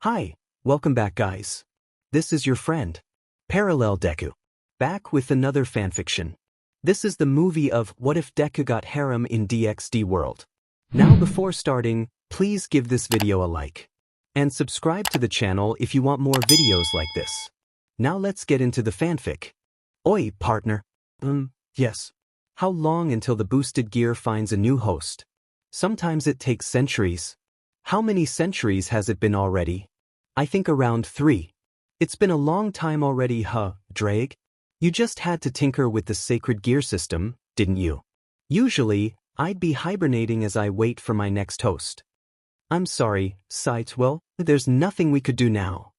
Hi, welcome back guys. This is your friend, Parallel Deku. Back with another fanfiction. This is the movie of What If Deku Got Harem in DxD World. Now before starting, please give this video a like. And subscribe to the channel if you want more videos like this. Now let's get into the fanfic. Oi, partner. Yes. How long until the boosted gear finds a new host? Sometimes it takes centuries. How many centuries has it been already? I think around 3. It's been a long time already, huh, Ddraig? You just had to tinker with the sacred gear system, didn't you? Usually, I'd be hibernating as I wait for my next host. I'm sorry, Sight, well, there's nothing we could do now.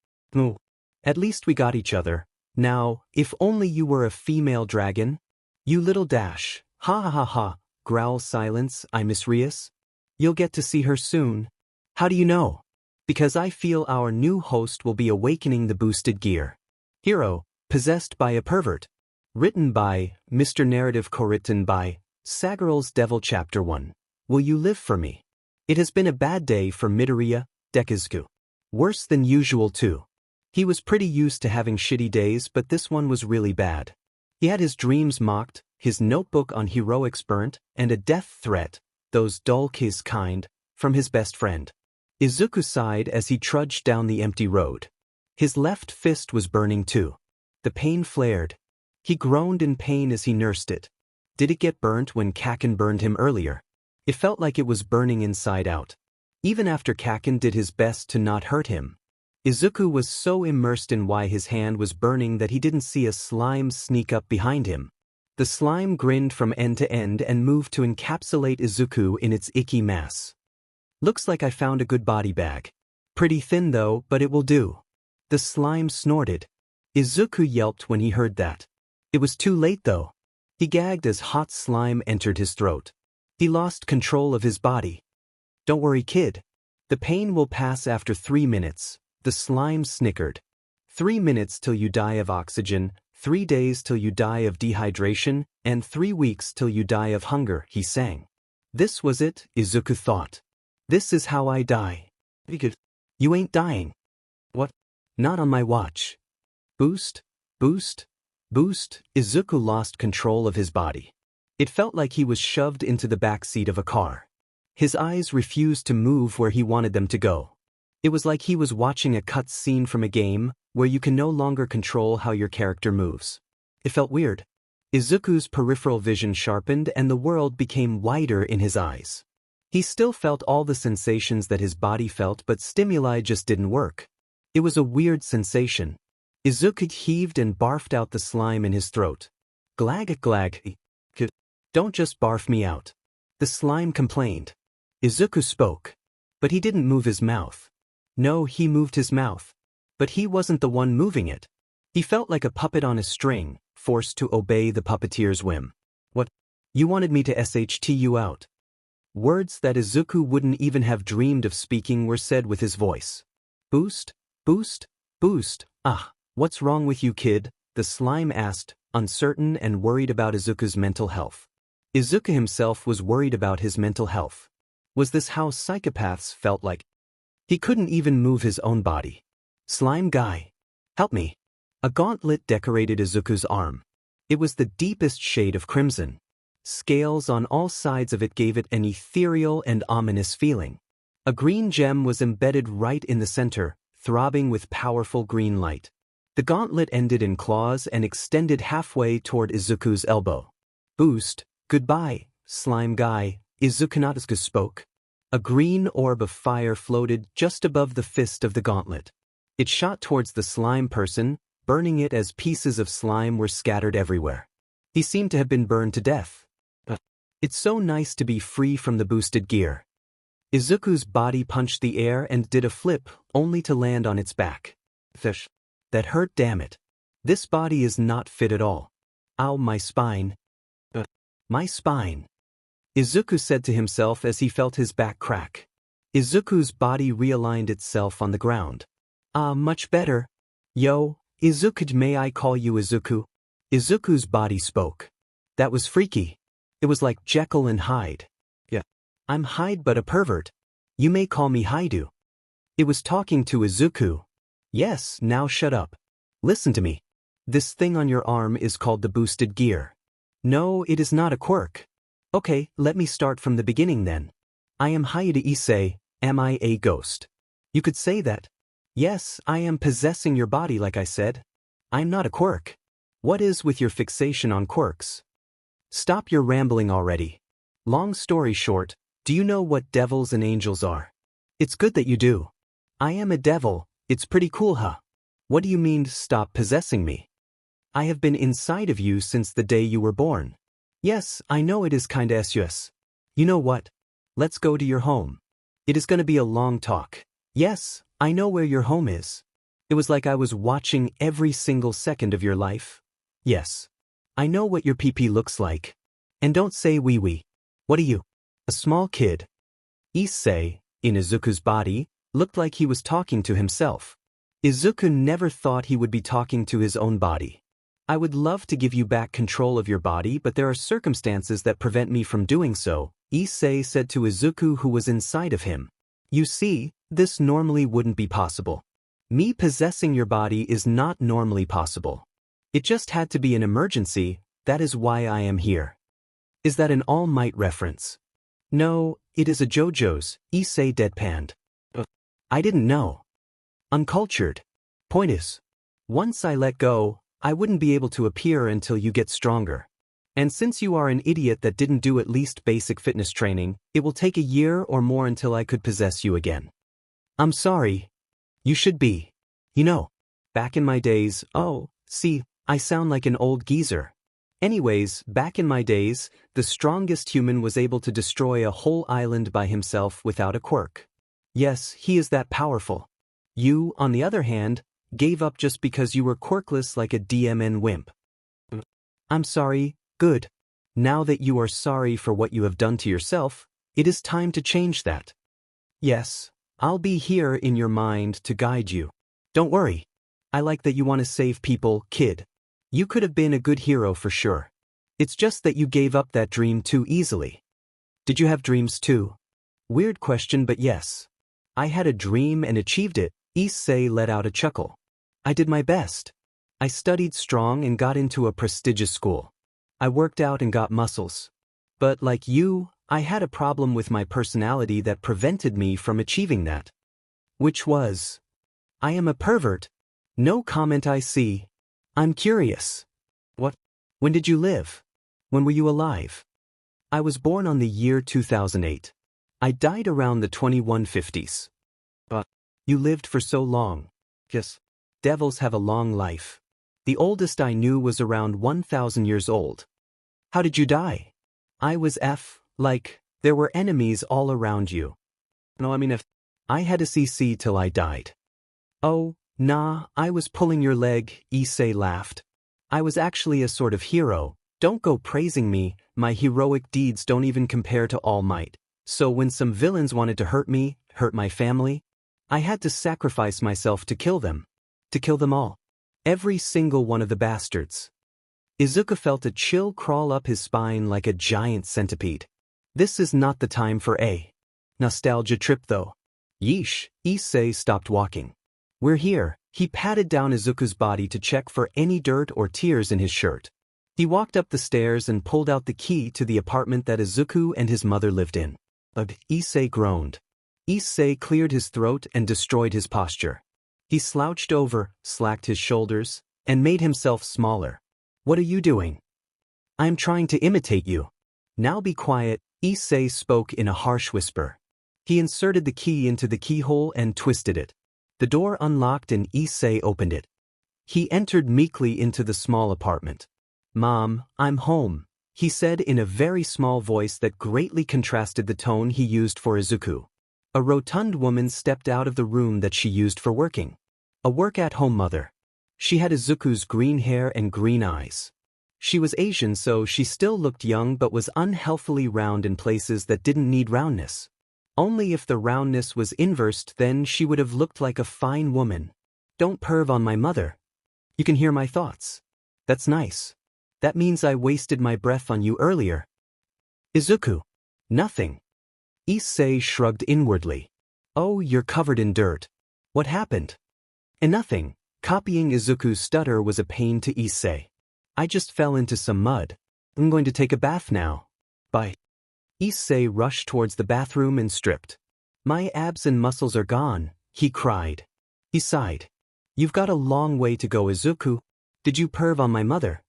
At least we got each other. Now, if only you were a female dragon? You little dash, ha ha ha ha, growl Silence, I miss Rias. You'll get to see her soon. How do you know? Because I feel our new host will be awakening the boosted gear. Hero, possessed by a pervert. Written by, Mr. Narrative co-written by, Sagarel's Devil Chapter 1. Will you live for me? It has been a bad day for Midoriya, DxD. Worse than usual too. He was pretty used to having shitty days, but this one was really bad. He had his dreams mocked, his notebook on heroics burnt, and a death threat, those dull kiss kind, from his best friend. Izuku sighed as he trudged down the empty road. His left fist was burning too. The pain flared. He groaned in pain as he nursed it. Did it get burnt when Kaken burned him earlier? It felt like it was burning inside out. Even after Kaken did his best to not hurt him. Izuku was so immersed in why his hand was burning that he didn't see a slime sneak up behind him. The slime grinned from end to end and moved to encapsulate Izuku in its icky mass. Looks like I found a good body bag. Pretty thin though, but it will do. The slime snorted. Izuku yelped when he heard that. It was too late though. He gagged as hot slime entered his throat. He lost control of his body. Don't worry, kid. The pain will pass after 3 minutes, the slime snickered. 3 minutes till you die of oxygen, 3 days till you die of dehydration, and 3 weeks till you die of hunger, he sang. This was it, Izuku thought. This is how I die. You ain't dying. What? Not on my watch. Boost, boost, boost. Izuku lost control of his body. It felt like he was shoved into the back seat of a car. His eyes refused to move where he wanted them to go. It was like he was watching a cut scene from a game where you can no longer control how your character moves. It felt weird. Izuku's peripheral vision sharpened and the world became wider in his eyes. He still felt all the sensations that his body felt, but stimuli just didn't work. It was a weird sensation. Izuku heaved and barfed out the slime in his throat. Glag glag. Don't just barf me out. The slime complained. Izuku spoke. But he didn't move his mouth. No, he moved his mouth. But he wasn't the one moving it. He felt like a puppet on a string, forced to obey the puppeteer's whim. What? You wanted me to SHT you out. Words that Izuku wouldn't even have dreamed of speaking were said with his voice. Boost, boost, boost. Ah, what's wrong with you, kid? The slime asked, uncertain and worried about Izuku's mental health. Izuku himself was worried about his mental health. Was this how psychopaths felt like? He couldn't even move his own body. Slime guy. Help me. A gauntlet decorated Izuku's arm. It was the deepest shade of crimson. Scales on all sides of it gave it an ethereal and ominous feeling. A green gem was embedded right in the center, throbbing with powerful green light. The gauntlet ended in claws and extended halfway toward Izuku's elbow. Boost, goodbye, slime guy, Izuku spoke. A green orb of fire floated just above the fist of the gauntlet. It shot towards the slime person, burning it as pieces of slime were scattered everywhere. He seemed to have been burned to death. It's so nice to be free from the boosted gear. Izuku's body punched the air and did a flip, only to land on its back. Fish. That hurt, damn it. This body is not fit at all. Ow, my spine. My spine. Izuku said to himself as he felt his back crack. Izuku's body realigned itself on the ground. Ah, much better. Yo, Izuku, may I call you Izuku? Izuku's body spoke. That was freaky. It was like Jekyll and Hyde. Yeah. I'm Hyde but a pervert. You may call me Haidu. It was talking to Izuku. Yes, now shut up. Listen to me. This thing on your arm is called the boosted gear. No, it is not a quirk. Okay, let me start from the beginning then. I am Hayate Issei, am I a ghost? You could say that. Yes, I am possessing your body like I said. I'm not a quirk. What is with your fixation on quirks? Stop your rambling already. Long story short, do you know what devils and angels are? It's good that you do. I am a devil, it's pretty cool, huh? What do you mean, stop possessing me? I have been inside of you since the day you were born. Yes, I know it is kinda sus. You know what? Let's go to your home. It is gonna be a long talk. Yes, I know where your home is. It was like I was watching every single second of your life. Yes. I know what your PP looks like. And don't say wee. What are you? A small kid. Issei, in Izuku's body, looked like he was talking to himself. Izuku never thought he would be talking to his own body. I would love to give you back control of your body, but there are circumstances that prevent me from doing so, Issei said to Izuku, who was inside of him. You see, this normally wouldn't be possible. Me possessing your body is not normally possible. It just had to be an emergency, that is why I am here. Is that an All Might reference? No, it is a JoJo's, Issei deadpanned. I didn't know. Uncultured. Point is, once I let go, I wouldn't be able to appear until you get stronger. And since you are an idiot that didn't do at least basic fitness training, it will take a year or more until I could possess you again. I'm sorry. You should be. You know, back in my days, oh, see, I sound like an old geezer. Anyways, back in my days, the strongest human was able to destroy a whole island by himself without a quirk. Yes, he is that powerful. You, on the other hand, gave up just because you were quirkless like a DMN wimp. I'm sorry, good. Now that you are sorry for what you have done to yourself, it is time to change that. Yes, I'll be here in your mind to guide you. Don't worry. I like that you want to save people, kid. You could have been a good hero for sure. It's just that you gave up that dream too easily. Did you have dreams too? Weird question, but yes. I had a dream and achieved it, Issei let out a chuckle. I did my best. I studied strong and got into a prestigious school. I worked out and got muscles. But like you, I had a problem with my personality that prevented me from achieving that. Which was, I am a pervert. No comment I see. I'm curious. What? When did you live? When were you alive? I was born on the year 2008. I died around the 2150s. But you lived for so long. Yes. Devils have a long life. The oldest I knew was around 1,000 years old. How did you die? I was like, there were enemies all around you. No, I mean if I had a CC till I died. Oh, nah, I was pulling your leg, Issei laughed. I was actually a sort of hero. Don't go praising me, my heroic deeds don't even compare to All Might. So when some villains wanted to hurt me, hurt my family, I had to sacrifice myself to kill them. To kill them all. Every single one of the bastards. Izuku felt a chill crawl up his spine like a giant centipede. This is not the time for a nostalgia trip though. Yeesh, Issei stopped walking. We're here. He patted down Izuku's body to check for any dirt or tears in his shirt. He walked up the stairs and pulled out the key to the apartment that Izuku and his mother lived in. Issei groaned. Issei cleared his throat and destroyed his posture. He slouched over, slacked his shoulders, and made himself smaller. What are you doing? I'm trying to imitate you. Now be quiet, Issei spoke in a harsh whisper. He inserted the key into the keyhole and twisted it. The door unlocked and Issei opened it. He entered meekly into the small apartment. Mom, I'm home, he said in a very small voice that greatly contrasted the tone he used for Izuku. A rotund woman stepped out of the room that she used for working. A work-at-home mother. She had Izuku's green hair and green eyes. She was Asian, so she still looked young but was unhealthily round in places that didn't need roundness. Only if the roundness was inversed, then she would have looked like a fine woman. Don't perv on my mother. You can hear my thoughts. That's nice. That means I wasted my breath on you earlier. Izuku. Nothing. Issei shrugged inwardly. Oh, you're covered in dirt. What happened? And nothing. Copying Izuku's stutter was a pain to Issei. I just fell into some mud. I'm going to take a bath now. Bye. Issei rushed towards the bathroom and stripped. My abs and muscles are gone, he cried. He sighed. You've got a long way to go, Izuku. Did you perv on my mother?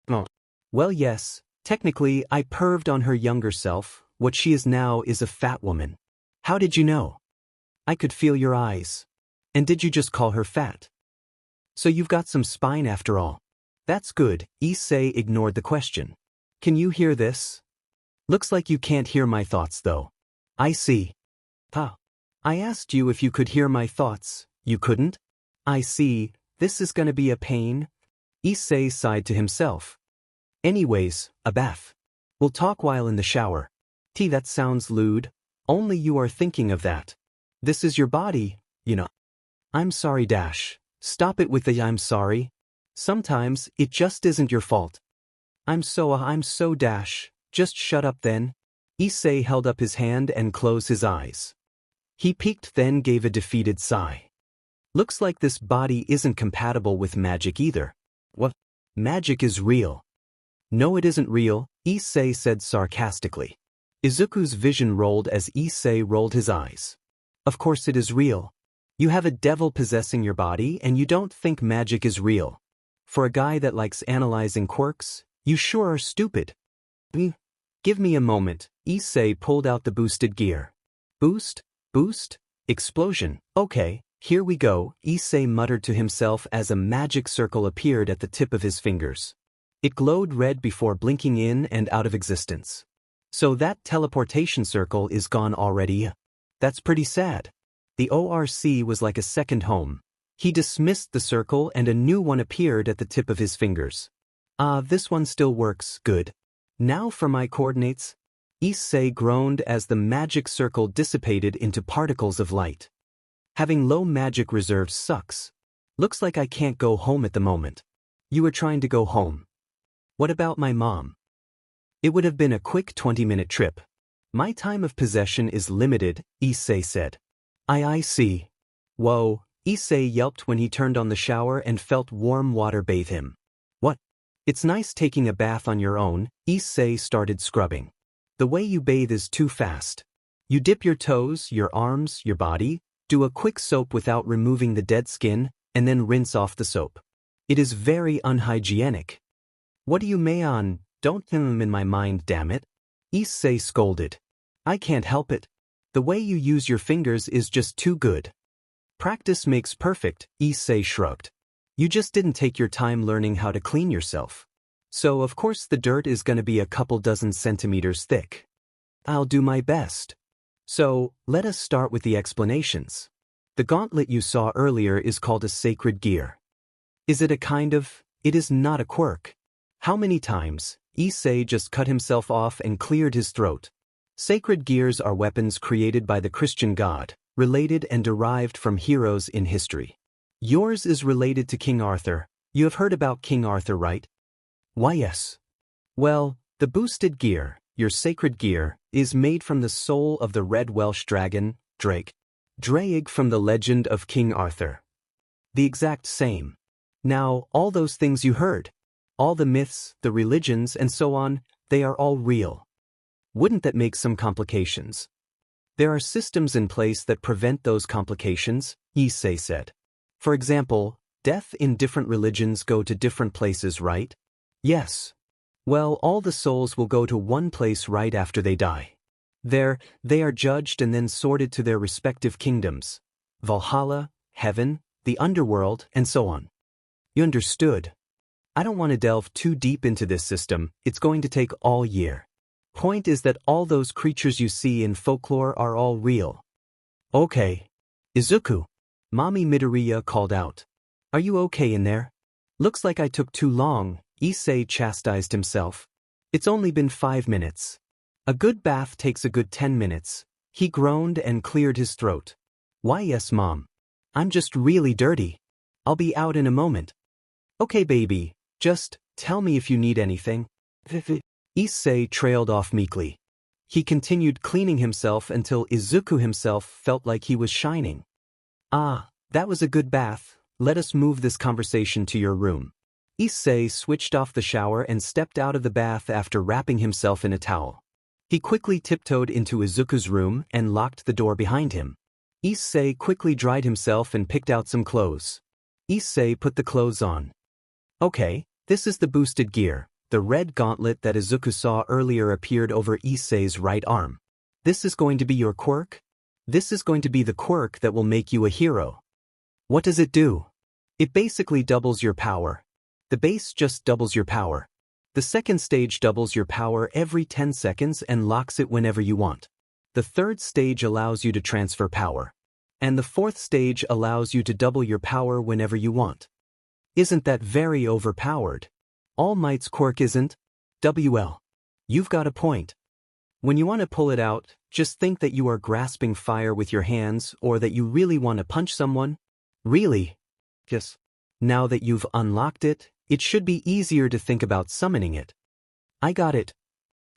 Oh. Well, yes. Technically, I perved on her younger self. What she is now is a fat woman. How did you know? I could feel your eyes. And did you just call her fat? So you've got some spine after all. That's good. Issei ignored the question. Can you hear this? Looks like you can't hear my thoughts though. I see. Ha. I asked you if you could hear my thoughts. You couldn't? I see. This is gonna be a pain. Issei sighed to himself. Anyways, a bath. We'll talk while in the shower. That sounds lewd. Only you are thinking of that. This is your body, you know. I'm sorry, Dash. Stop it with the I'm sorry. Sometimes, it just isn't your fault. I'm so Dash. Just shut up then. Issei held up his hand and closed his eyes. He peeked, then gave a defeated sigh. Looks like this body isn't compatible with magic either. What? Magic is real. No, it isn't real, Issei said sarcastically. Izuku's vision rolled as Issei rolled his eyes. Of course it is real. You have a devil possessing your body and you don't think magic is real. For a guy that likes analyzing quirks, you sure are stupid. Give me a moment. Issei pulled out the boosted gear. Boost? Explosion. Okay, here we go, Issei muttered to himself as a magic circle appeared at the tip of his fingers. It glowed red before blinking in and out of existence. So that teleportation circle is gone already? That's pretty sad. The ORC was like a second home. He dismissed the circle and a new one appeared at the tip of his fingers. This one still works, good. Now for my coordinates. Issei groaned as the magic circle dissipated into particles of light. Having low magic reserves sucks. Looks like I can't go home at the moment. You were trying to go home. What about my mom? It would have been a quick 20-minute trip. My time of possession is limited, Issei said. I see. Whoa, Issei yelped when he turned on the shower and felt warm water bathe him. What? It's nice taking a bath on your own, Issei started scrubbing. The way you bathe is too fast. You dip your toes, your arms, your body, do a quick soap without removing the dead skin, and then rinse off the soap. It is very unhygienic. What do you mean? Don't him in my mind, damn it. Issei scolded. I can't help it. The way you use your fingers is just too good. Practice makes perfect, Issei shrugged. You just didn't take your time learning how to clean yourself. So of course the dirt is gonna be a couple dozen centimeters thick. I'll do my best. So, let us start with the explanations. The gauntlet you saw earlier is called a sacred gear. Is it a kind of? It is not a quirk. How many times? Issei just cut himself off and cleared his throat. Sacred gears are weapons created by the Christian God, related and derived from heroes in history. Yours is related to King Arthur. You have heard about King Arthur, right? Why, yes. Well, the boosted gear, your sacred gear, is made from the soul of the red Welsh dragon, Ddraig. Ddraig from the legend of King Arthur. The exact same. Now, all those things you heard, all the myths, the religions, and so on, they are all real. Wouldn't that make some complications? There are systems in place that prevent those complications, Issei said. For example, death in different religions go to different places, right? Yes. Well, all the souls will go to one place right after they die. There, they are judged and then sorted to their respective kingdoms. Valhalla, heaven, the underworld, and so on. You understood? I don't want to delve too deep into this system, it's going to take all year. Point is that all those creatures you see in folklore are all real. Okay. Izuku. Mommy Midoriya called out. Are you okay in there? Looks like I took too long, Issei chastised himself. It's only been 5 minutes. A good bath takes a good 10 minutes. He groaned and cleared his throat. Why yes, Mom. I'm just really dirty. I'll be out in a moment. Okay, baby. Just tell me if you need anything. Issei trailed off meekly. He continued cleaning himself until Izuku himself felt like he was shining. Ah, that was a good bath. Let us move this conversation to your room. Issei switched off the shower and stepped out of the bath after wrapping himself in a towel. He quickly tiptoed into Izuku's room and locked the door behind him. Issei quickly dried himself and picked out some clothes. Issei put the clothes on. Okay, this is the boosted gear. The red gauntlet that Izuku saw earlier appeared over Issei's right arm. This is going to be your quirk? This is going to be the quirk that will make you a hero. What does it do? It basically doubles your power. The base just doubles your power. The second stage doubles your power every 10 seconds and locks it whenever you want. The third stage allows you to transfer power. And the fourth stage allows you to double your power whenever you want. Isn't that very overpowered? All Might's quirk isn't? WL. You've got a point. When you want to pull it out, just think that you are grasping fire with your hands or that you really want to punch someone. Really? Yes. Now that you've unlocked it, it should be easier to think about summoning it. I got it.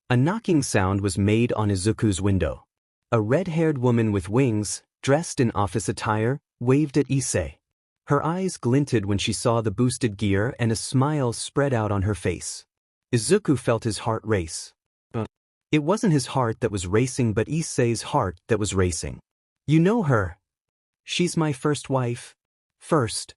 A knocking sound was made on Izuku's window. A red-haired woman with wings, dressed in office attire, waved at Issei. Her eyes glinted when she saw the boosted gear and a smile spread out on her face. Izuku felt his heart race. It wasn't his heart that was racing but Issei's heart that was racing. You know her. She's my first wife. First.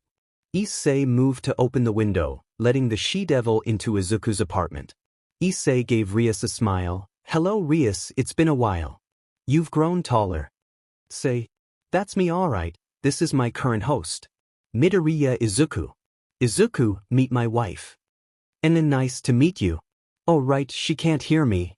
Issei moved to open the window, letting the she-devil into Izuku's apartment. Issei gave Rias a smile. Hello Rias, it's been a while. You've grown taller. Say, that's me alright, this is my current host. Midoriya Izuku. Izuku, meet my wife. And then nice to meet you. Oh right, she can't hear me.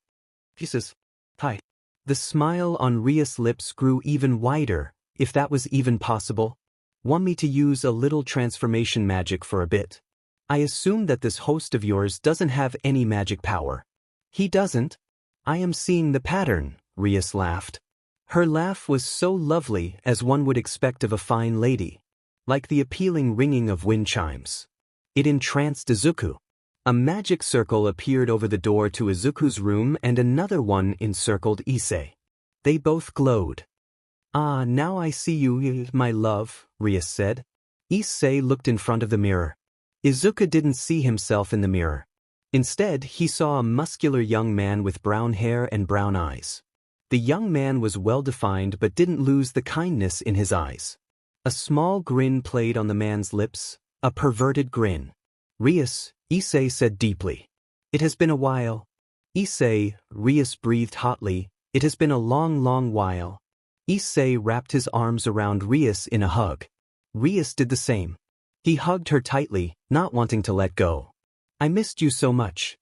He says, hi. The smile on Rias' lips grew even wider, if that was even possible. Want me to use a little transformation magic for a bit? I assume that this host of yours doesn't have any magic power. He doesn't? I am seeing the pattern, Rias laughed. Her laugh was so lovely as one would expect of a fine lady. Like the appealing ringing of wind chimes. It entranced Izuku. A magic circle appeared over the door to Izuku's room and another one encircled Issei. They both glowed. Ah, now I see you, my love, Rias said. Issei looked in front of the mirror. Izuku didn't see himself in the mirror. Instead, he saw a muscular young man with brown hair and brown eyes. The young man was well-defined but didn't lose the kindness in his eyes. A small grin played on the man's lips, a perverted grin. Rias, Issei said deeply. It has been a while. Issei, Rias breathed hotly. It has been a long, long while. Issei wrapped his arms around Rias in a hug. Rias did the same. He hugged her tightly, not wanting to let go. I missed you so much.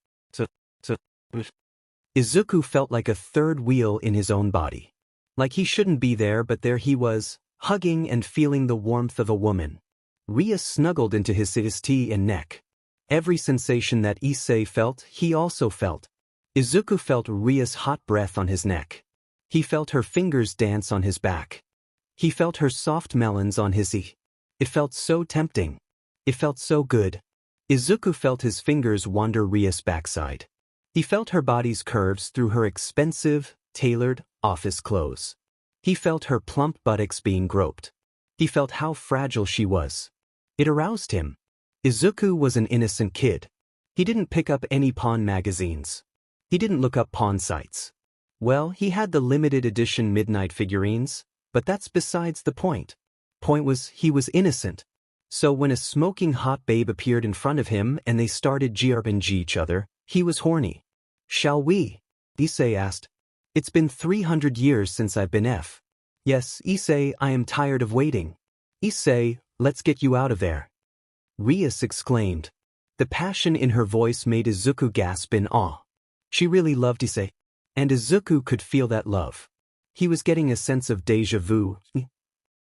Izuku felt like a third wheel in his own body. Like he shouldn't be there but there he was, hugging and feeling the warmth of a woman. Rias snuggled into his tea and neck. Every sensation that Issei felt, he also felt. Izuku felt Rias' hot breath on his neck. He felt her fingers dance on his back. He felt her soft melons on his It felt so tempting. It felt so good. Izuku felt his fingers wander Rias' backside. He felt her body's curves through her expensive, tailored, office clothes. He felt her plump buttocks being groped. He felt how fragile she was. It aroused him. Izuku was an innocent kid. He didn't pick up any pawn magazines. He didn't look up pawn sites. Well, he had the limited edition midnight figurines, but that's besides the point. Point was, he was innocent. So when a smoking hot babe appeared in front of him and they started GRPG each other, he was horny. Shall we? Issei asked. It's been 300 years since I've been F. Yes, Issei, I am tired of waiting. Issei, let's get you out of there. Rias exclaimed. The passion in her voice made Izuku gasp in awe. She really loved Issei. And Izuku could feel that love. He was getting a sense of déjà vu.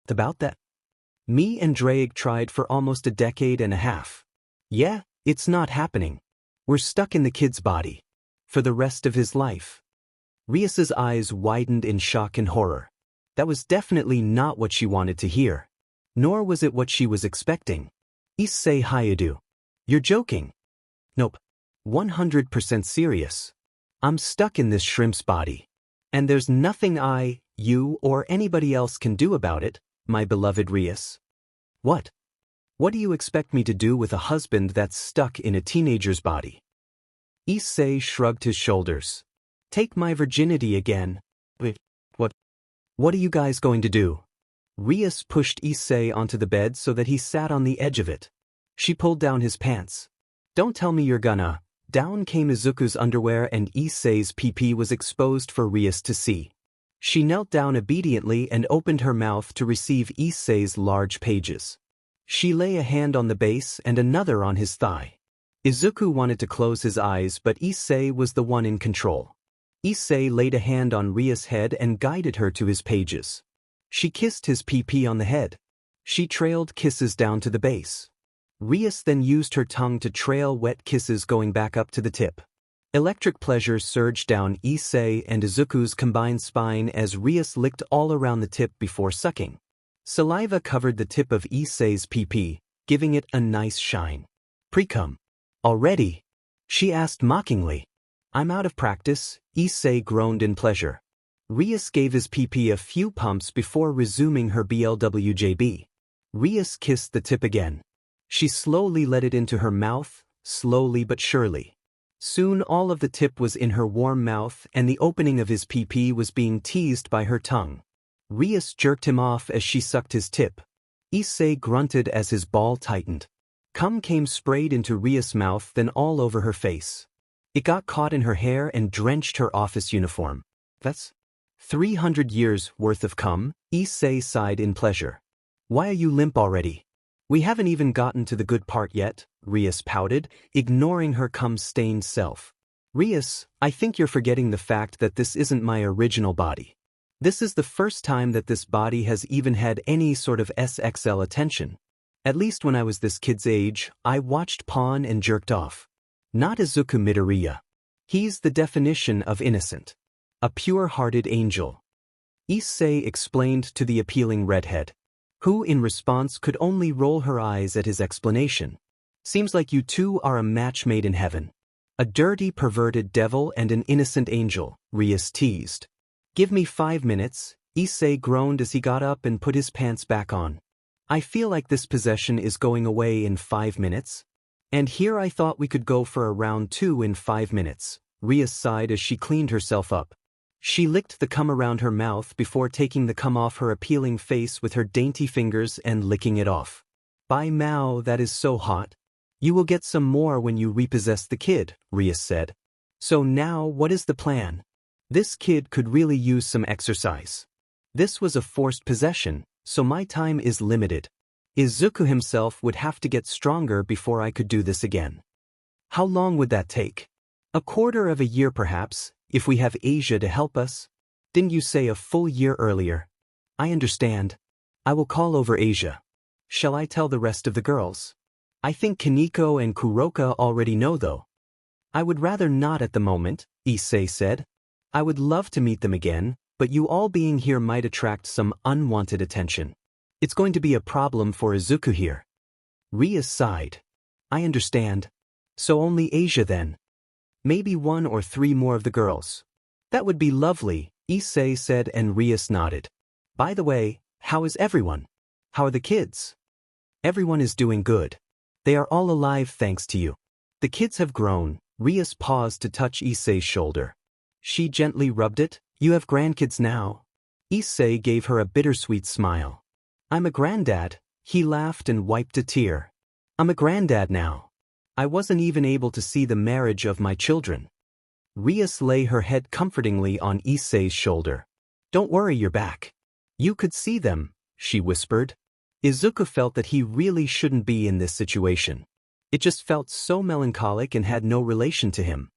About that. Me and Ddraig tried for almost a decade and a half. Yeah, it's not happening. We're stuck in the kid's body. For the rest of his life. Rias's eyes widened in shock and horror. That was definitely not what she wanted to hear. Nor was it what she was expecting. Issei Hayadu. You're joking. Nope. 100% serious. I'm stuck in this shrimp's body. And there's nothing I, you, or anybody else can do about it, my beloved Rias. What? What do you expect me to do with a husband that's stuck in a teenager's body? Issei shrugged his shoulders. Take my virginity again. Wait, what? What are you guys going to do? Rias pushed Issei onto the bed so that he sat on the edge of it. She pulled down his pants. Don't tell me you're gonna. Down came Izuku's underwear and Issei's pee-pee was exposed for Rias to see. She knelt down obediently and opened her mouth to receive Issei's large pages. She lay a hand on the base and another on his thigh. Izuku wanted to close his eyes, but Issei was the one in control. Issei laid a hand on Rias' head and guided her to his pages. She kissed his pee-pee on the head. She trailed kisses down to the base. Rias then used her tongue to trail wet kisses going back up to the tip. Electric pleasure surged down Issei and Izuku's combined spine as Rias licked all around the tip before sucking. Saliva covered the tip of Issei's pee-pee, giving it a nice shine. Pre-cum. Already? She asked mockingly. I'm out of practice, Issei groaned in pleasure. Rias gave his pee-pee a few pumps before resuming her BLWJB. Rias kissed the tip again. She slowly let it into her mouth, slowly but surely. Soon all of the tip was in her warm mouth and the opening of his pee-pee was being teased by her tongue. Rias jerked him off as she sucked his tip. Issei grunted as his ball tightened. Cum came sprayed into Rias' mouth then all over her face. It got caught in her hair and drenched her office uniform. That's 300 years worth of cum, Issei sighed in pleasure. Why are you limp already? We haven't even gotten to the good part yet, Rias pouted, ignoring her cum-stained self. Rias, I think you're forgetting the fact that this isn't my original body. This is the first time that this body has even had any sort of SXL attention. At least when I was this kid's age, I watched porn and jerked off. Not Izuku Midoriya. He's the definition of innocent. A pure-hearted angel. Issei explained to the appealing redhead, who in response could only roll her eyes at his explanation. Seems like you two are a match made in heaven. A dirty, perverted devil and an innocent angel, Rias teased. Give me 5 minutes, Issei groaned as he got up and put his pants back on. I feel like this possession is going away in 5 minutes. And here I thought we could go for a round 2 in 5 minutes, Rias sighed as she cleaned herself up. She licked the cum around her mouth before taking the cum off her appealing face with her dainty fingers and licking it off. By Mao, that is so hot. You will get some more when you repossess the kid, Rias said. So now what is the plan? This kid could really use some exercise. This was a forced possession, so my time is limited. Izuku himself would have to get stronger before I could do this again. How long would that take? A quarter of a year perhaps, if we have Asia to help us. Didn't you say a full year earlier? I understand. I will call over Asia. Shall I tell the rest of the girls? I think Kaneko and Kuroka already know though. I would rather not at the moment, Issei said. I would love to meet them again, but you all being here might attract some unwanted attention. It's going to be a problem for Izuku here. Rias sighed. I understand. So only Asia then. Maybe 1 or 3 more of the girls. That would be lovely, Issei said and Rias nodded. By the way, how is everyone? How are the kids? Everyone is doing good. They are all alive thanks to you. The kids have grown. Rias paused to touch Issei's shoulder. She gently rubbed it. You have grandkids now. Issei gave her a bittersweet smile. I'm a granddad, he laughed and wiped a tear. I'm a granddad now. I wasn't even able to see the marriage of my children. Rias lay her head comfortingly on Issei's shoulder. Don't worry, you're back. You could see them, she whispered. Izuku felt that he really shouldn't be in this situation. It just felt so melancholic and had no relation to him.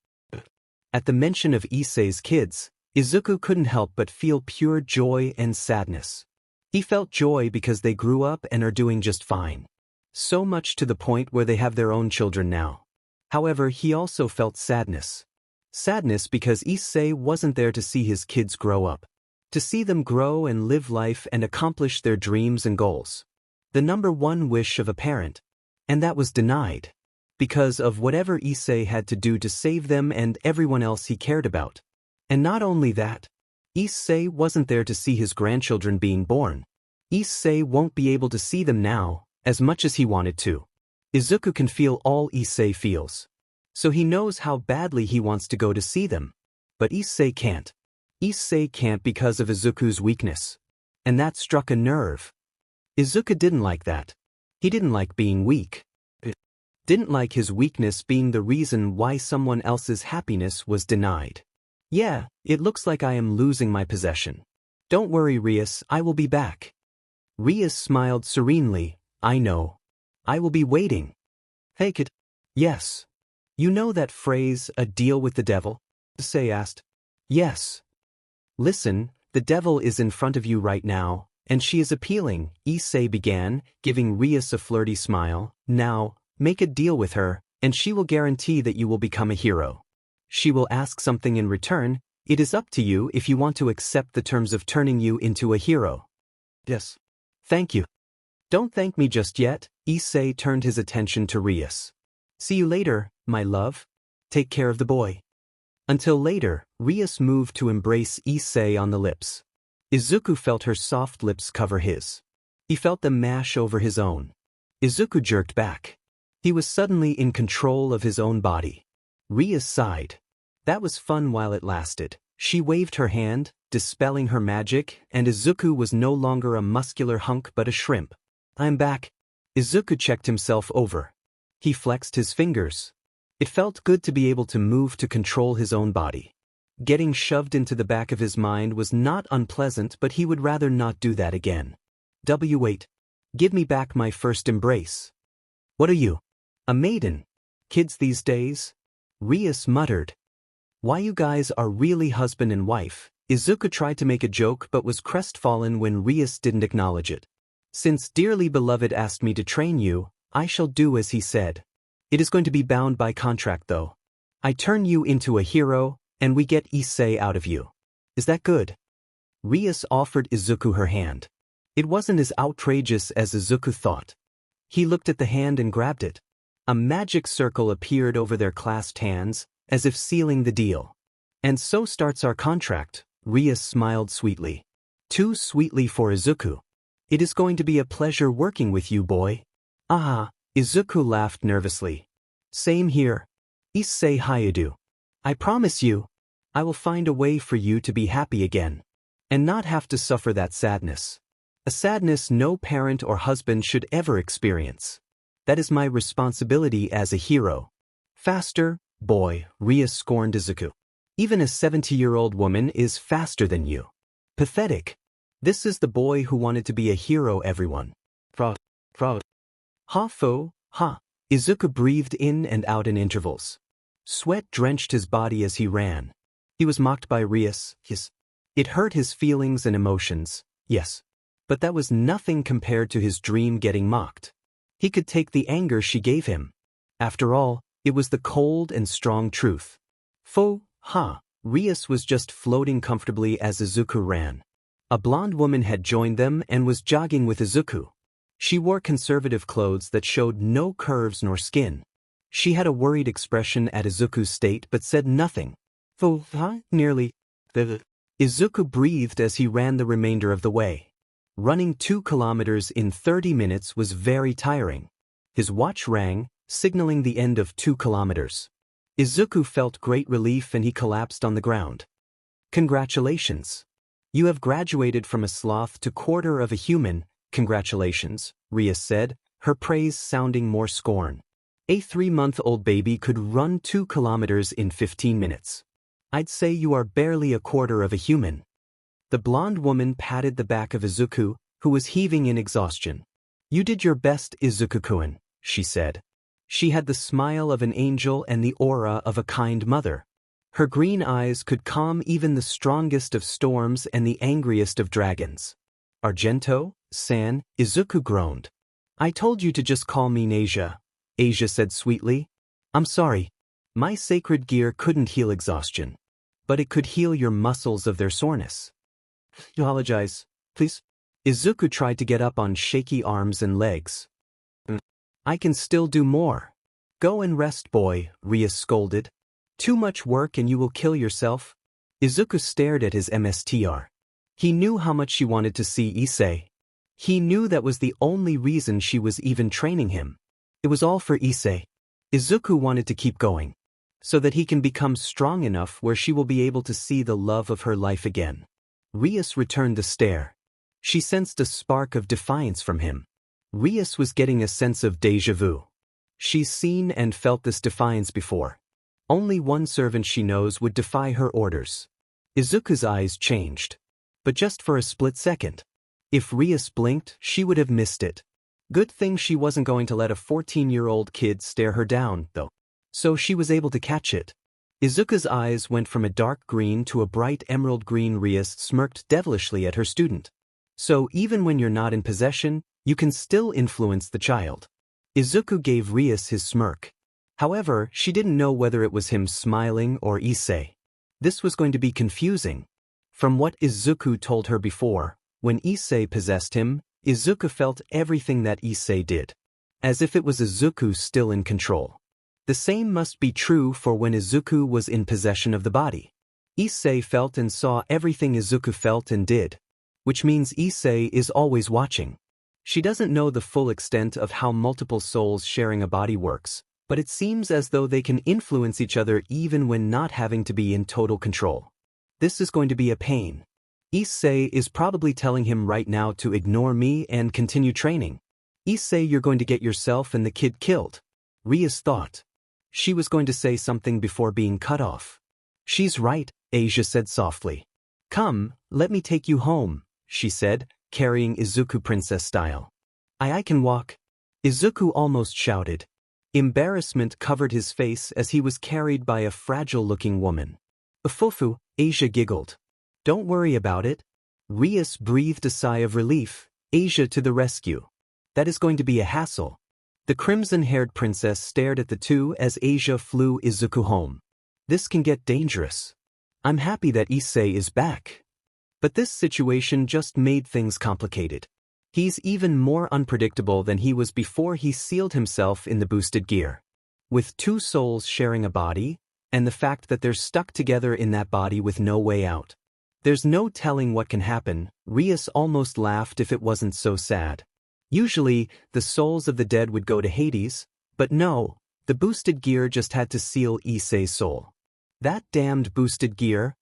At the mention of Issei's kids, Izuku couldn't help but feel pure joy and sadness. He felt joy because they grew up and are doing just fine. So much to the point where they have their own children now. However, he also felt sadness. Sadness because Issei wasn't there to see his kids grow up. To see them grow and live life and accomplish their dreams and goals. The number one wish of a parent. And that was denied. Because of whatever Issei had to do to save them and everyone else he cared about. And not only that, Issei wasn't there to see his grandchildren being born. Issei won't be able to see them now, as much as he wanted to. Izuku can feel all Issei feels. So he knows how badly he wants to go to see them. But Issei can't. Issei can't because of Izuku's weakness. And that struck a nerve. Izuku didn't like that. He didn't like being weak. Didn't like his weakness being the reason why someone else's happiness was denied. Yeah, it looks like I am losing my possession. Don't worry, Rias, I will be back. Rias smiled serenely. I know. I will be waiting. Hey kid. Yes. You know that phrase, a deal with the devil? Issei asked. Yes. Listen, the devil is in front of you right now, and she is appealing, Issei began, giving Rias a flirty smile. Now, make a deal with her, and she will guarantee that you will become a hero. She will ask something in return. It is up to you if you want to accept the terms of turning you into a hero. Yes. Thank you. Don't thank me just yet. Issei turned his attention to Rias. See you later, my love. Take care of the boy. Until later, Rias moved to embrace Issei on the lips. Izuku felt her soft lips cover his. He felt them mash over his own. Izuku jerked back. He was suddenly in control of his own body. Rias sighed. That was fun while it lasted. She waved her hand, dispelling her magic, and Izuku was no longer a muscular hunk but a shrimp. I'm back. Izuku checked himself over. He flexed his fingers. It felt good to be able to move to control his own body. Getting shoved into the back of his mind was not unpleasant, but he would rather not do that again. Wait. Give me back my first embrace. What are you? A maiden? Kids these days? Rias muttered. Why you guys are really husband and wife. Izuku tried to make a joke but was crestfallen when Rias didn't acknowledge it. Since dearly beloved asked me to train you, I shall do as he said. It is going to be bound by contract though. I turn you into a hero, and we get Issei out of you. Is that good? Rias offered Izuku her hand. It wasn't as outrageous as Izuku thought. He looked at the hand and grabbed it. A magic circle appeared over their clasped hands, as if sealing the deal. And so starts our contract, Rias smiled sweetly. Too sweetly for Izuku. It is going to be a pleasure working with you, boy. Ah, Izuku laughed nervously. Same here. Issei Hayadu. I promise you, I will find a way for you to be happy again. And not have to suffer that sadness. A sadness no parent or husband should ever experience. That is my responsibility as a hero. Faster, boy, Rias scorned Izuku. Even a 70-year-old woman is faster than you. Pathetic. This is the boy who wanted to be a hero, everyone. Fraud. Ha-fo, ha. Izuku breathed in and out in intervals. Sweat drenched his body as he ran. He was mocked by Rias. It hurt his feelings and emotions, yes. But that was nothing compared to his dream getting mocked. He could take the anger she gave him. After all, it was the cold and strong truth. Ha. Rias was just floating comfortably as Izuku ran. A blonde woman had joined them and was jogging with Izuku. She wore conservative clothes that showed no curves nor skin. She had a worried expression at Izuku's state but said nothing. Nearly. Izuku breathed as he ran the remainder of the way. Running 2 kilometers in 30 minutes was very tiring. His watch rang, signaling the end of 2 kilometers. Izuku felt great relief and he collapsed on the ground. Congratulations. You have graduated from a sloth to quarter of a human. Congratulations, Rias said, her praise sounding more scorn. A 3-month-old baby could run 2 kilometers in 15 minutes. I'd say you are barely a quarter of a human. The blonde woman patted the back of Izuku, who was heaving in exhaustion. You did your best, Izuku-kun, she said. She had the smile of an angel and the aura of a kind mother. Her green eyes could calm even the strongest of storms and the angriest of dragons. Argento-san, Izuku groaned. I told you to just call me Nasia, Asia said sweetly. I'm sorry. My sacred gear couldn't heal exhaustion. But it could heal your muscles of their soreness. Apologize, please. Izuku tried to get up on shaky arms and legs. I can still do more. Go and rest, boy, Rias scolded. Too much work and you will kill yourself. Izuku stared at his MSTR. He knew how much she wanted to see Issei. He knew that was the only reason she was even training him. It was all for Issei. Izuku wanted to keep going, so that he can become strong enough where she will be able to see the love of her life again. Rias returned the stare. She sensed a spark of defiance from him. Rias was getting a sense of déjà vu. She's seen and felt this defiance before. Only one servant she knows would defy her orders. Izuku's eyes changed. But just for a split second. If Rias blinked, she would have missed it. Good thing she wasn't going to let a 14-year-old kid stare her down, though. So she was able to catch it. Izuku's eyes went from a dark green to a bright emerald green. Rias smirked devilishly at her student. So even when you're not in possession, you can still influence the child. Izuku gave Rias his smirk. However, she didn't know whether it was him smiling or Issei. This was going to be confusing. From what Izuku told her before, when Issei possessed him, Izuku felt everything that Issei did. As if it was Izuku still in control. The same must be true for when Izuku was in possession of the body. Issei felt and saw everything Izuku felt and did. Which means Issei is always watching. She doesn't know the full extent of how multiple souls sharing a body works, but it seems as though they can influence each other even when not having to be in total control. This is going to be a pain. Issei is probably telling him right now to ignore me and continue training. Issei, you're going to get yourself and the kid killed. Rias thought. She was going to say something before being cut off. She's right, Asia said softly. Come, let me take you home, she said, carrying Izuku princess style. I can walk. Izuku almost shouted. Embarrassment covered his face as he was carried by a fragile-looking woman. Ufufu, Asia giggled. Don't worry about it. Rias breathed a sigh of relief. Asia to the rescue. That is going to be a hassle. The crimson-haired princess stared at the two as Asia flew Izuku home. This can get dangerous. I'm happy that Issei is back. But this situation just made things complicated. He's even more unpredictable than he was before he sealed himself in the boosted gear. With two souls sharing a body, and the fact that they're stuck together in that body with no way out. There's no telling what can happen. Rias almost laughed if it wasn't so sad. Usually, the souls of the dead would go to Hades, but no, the boosted gear just had to seal Issei's soul. That damned boosted gear?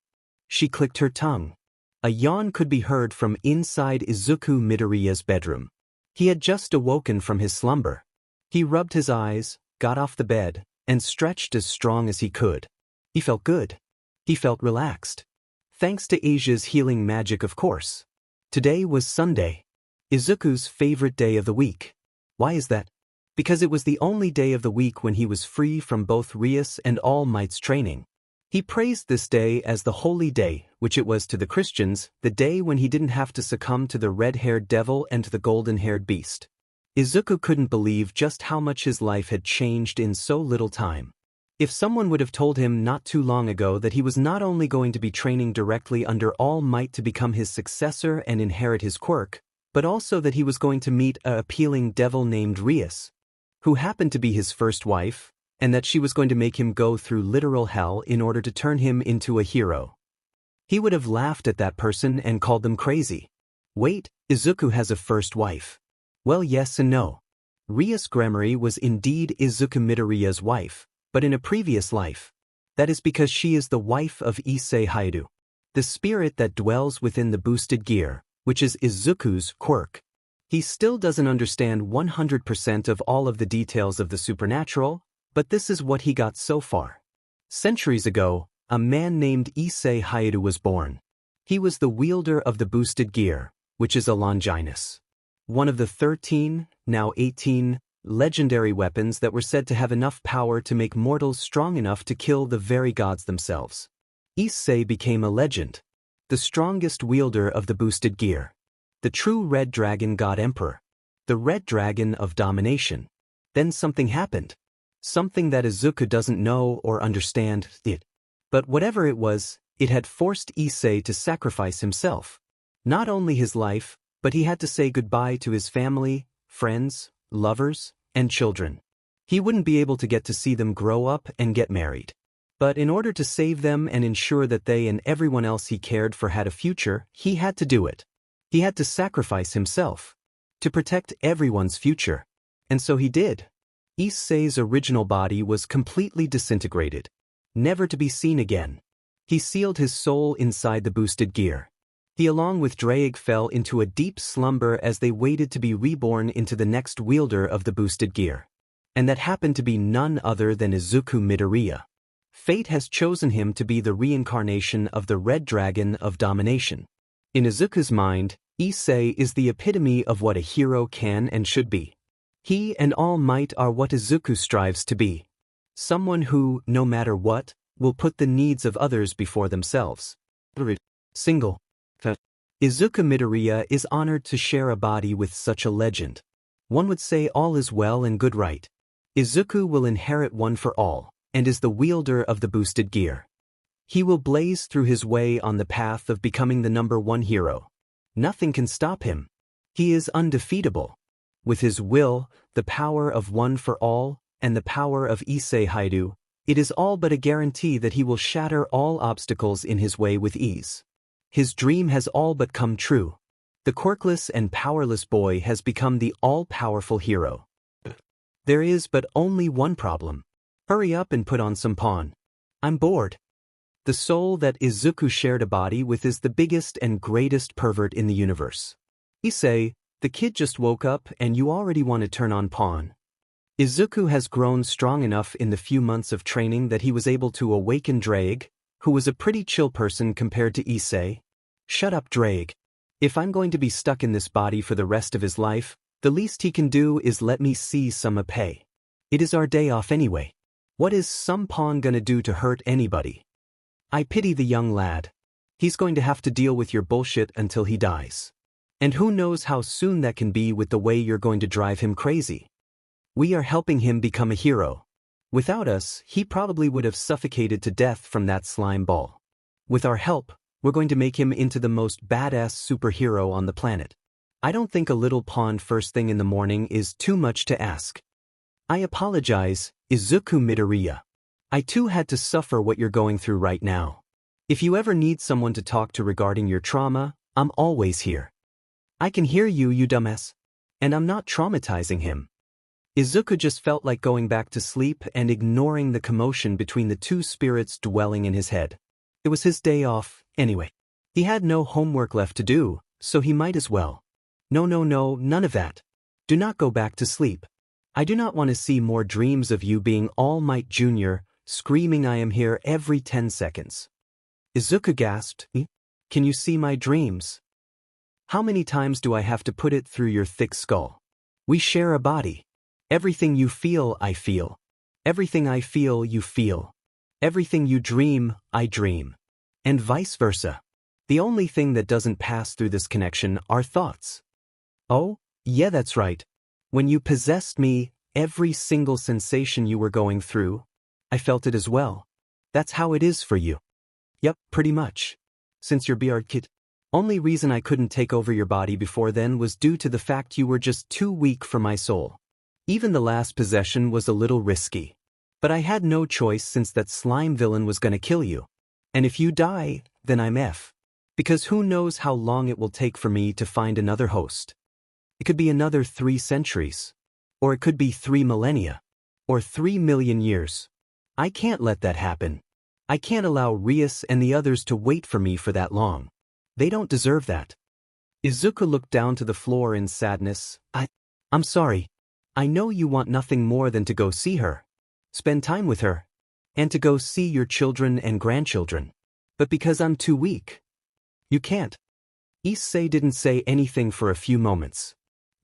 She clicked her tongue. A yawn could be heard from inside Izuku Midoriya's bedroom. He had just awoken from his slumber. He rubbed his eyes, got off the bed, and stretched as strong as he could. He felt good. He felt relaxed. Thanks to Asia's healing magic, of course. Today was Sunday. Izuku's favorite day of the week. Why is that? Because it was the only day of the week when he was free from both Rias and All Might's training. He praised this day as the holy day, which it was to the Christians, the day when he didn't have to succumb to the red-haired devil and to the golden-haired beast. Izuku couldn't believe just how much his life had changed in so little time. If someone would have told him not too long ago that he was not only going to be training directly under All Might to become his successor and inherit his quirk, but also that he was going to meet a appealing devil named Rias, who happened to be his first wife, and that she was going to make him go through literal hell in order to turn him into a hero. He would have laughed at that person and called them crazy. Wait, Izuku has a first wife. Well, yes and no. Rias Gremory was indeed Izuku Midoriya's wife, but in a previous life. That is because she is the wife of Issei Haidu, the spirit that dwells within the boosted gear, which is Izuku's quirk. He still doesn't understand 100% of all of the details of the supernatural, but this is what he got so far. Centuries ago, a man named Issei Haidu was born. He was the wielder of the boosted gear, which is a Longinus. One of the 13, now 18, legendary weapons that were said to have enough power to make mortals strong enough to kill the very gods themselves. Issei became a legend, the strongest wielder of the boosted gear. The true Red Dragon God Emperor. The Red Dragon of Domination. Then something happened. Something that Izuku doesn't know or understand it. But whatever it was, it had forced Issei to sacrifice himself. Not only his life, but he had to say goodbye to his family, friends, lovers, and children. He wouldn't be able to get to see them grow up and get married. But in order to save them and ensure that they and everyone else he cared for had a future, he had to do it. He had to sacrifice himself to protect everyone's future. And so he did. Issei's original body was completely disintegrated, never to be seen again. He sealed his soul inside the boosted gear. He along with Ddraig fell into a deep slumber as they waited to be reborn into the next wielder of the boosted gear. And that happened to be none other than Izuku Midoriya. Fate has chosen him to be the reincarnation of the Red Dragon of Domination. In Izuku's mind, Issei is the epitome of what a hero can and should be. He and All Might are what Izuku strives to be. Someone who, no matter what, will put the needs of others before themselves. Single. Izuku Midoriya is honored to share a body with such a legend. One would say all is well and good right. Izuku will inherit One for All, and is the wielder of the boosted gear. He will blaze through his way on the path of becoming the #1 hero. Nothing can stop him. He is undefeatable. With his will, the power of One for All, and the power of Issei Haidu, it is all but a guarantee that he will shatter all obstacles in his way with ease. His dream has all but come true. The quirkless and powerless boy has become the all-powerful hero. There is but only one problem. Hurry up and put on some pawn. I'm bored. The soul that Izuku shared a body with is the biggest and greatest pervert in the universe. Issei, the kid just woke up and you already want to turn on pawn. Izuku has grown strong enough in the few months of training that he was able to awaken Ddraig, who was a pretty chill person compared to Issei. Shut up, Ddraig. If I'm going to be stuck in this body for the rest of his life, the least he can do is let me see some pay. It is our day off anyway. What is some pawn gonna do to hurt anybody? I pity the young lad. He's going to have to deal with your bullshit until he dies. And who knows how soon that can be with the way you're going to drive him crazy. We are helping him become a hero. Without us, he probably would have suffocated to death from that slime ball. With our help, we're going to make him into the most badass superhero on the planet. I don't think a little pawn first thing in the morning is too much to ask. I apologize, Izuku Midoriya. I too had to suffer what you're going through right now. If you ever need someone to talk to regarding your trauma, I'm always here. I can hear you, you dumbass. And I'm not traumatizing him. Izuku just felt like going back to sleep and ignoring the commotion between the two spirits dwelling in his head. It was his day off, anyway. He had no homework left to do, so he might as well. No, none of that. Do not go back to sleep. I do not want to see more dreams of you being All Might Jr., screaming I am here every 10 seconds. Izuku gasped, Can you see my dreams? How many times do I have to put it through your thick skull? We share a body. Everything you feel, I feel. Everything I feel, you feel. Everything you dream, I dream. And vice versa. The only thing that doesn't pass through this connection are thoughts. Oh, yeah, that's right. When you possessed me, every single sensation you were going through, I felt it as well. That's how it is for you. Yep, pretty much. Since you're BR kid. Only reason I couldn't take over your body before then was due to the fact you were just too weak for my soul. Even the last possession was a little risky. But I had no choice since that slime villain was gonna kill you. And if you die, then I'm F. Because who knows how long it will take for me to find another host. It could be another 3 centuries. Or it could be 3 millennia. Or 3 million years. I can't let that happen. I can't allow Rias and the others to wait for me for that long. They don't deserve that. Izuku looked down to the floor in sadness. I'm sorry. I know you want nothing more than to go see her. Spend time with her. And to go see your children and grandchildren. But because I'm too weak. You can't. Issei didn't say anything for a few moments.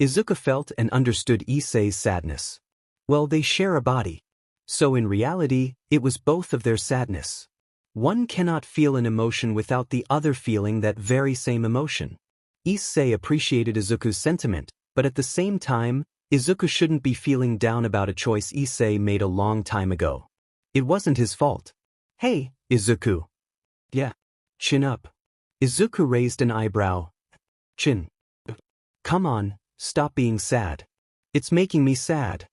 Izuku felt and understood Issei's sadness. Well, they share a body. So in reality, it was both of their sadness. One cannot feel an emotion without the other feeling that very same emotion. Issei appreciated Izuku's sentiment, but at the same time, Izuku shouldn't be feeling down about a choice Issei made a long time ago. It wasn't his fault. Hey, Izuku. Yeah. Chin up. Izuku raised an eyebrow. Chin. Come on, stop being sad. It's making me sad.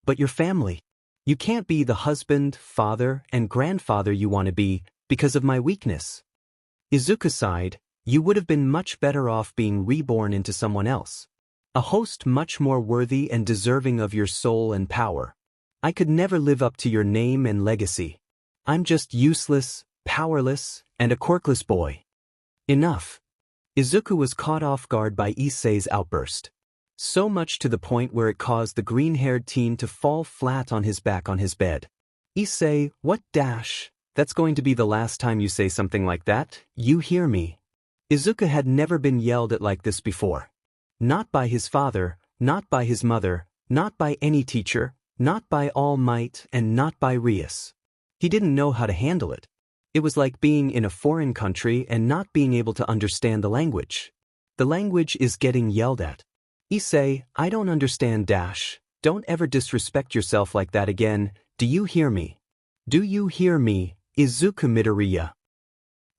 But your family. You can't be the husband, father, and grandfather you want to be because of my weakness. Izuku sighed. You would have been much better off being reborn into someone else. A host much more worthy and deserving of your soul and power. I could never live up to your name and legacy. I'm just useless, powerless, and a quirkless boy. Enough. Izuku was caught off guard by Issei's outburst. So much to the point where it caused the green-haired teen to fall flat on his back on his bed. Issei, what dash? That's going to be the last time you say something like that, you hear me? Izuku had never been yelled at like this before. Not by his father, not by his mother, not by any teacher, not by All Might, and not by Rias. He didn't know how to handle it. It was like being in a foreign country and not being able to understand the language. The language is getting yelled at. Issei, I don't understand dash. Don't ever disrespect yourself like that again, do you hear me? Do you hear me, Izuku Midoriya?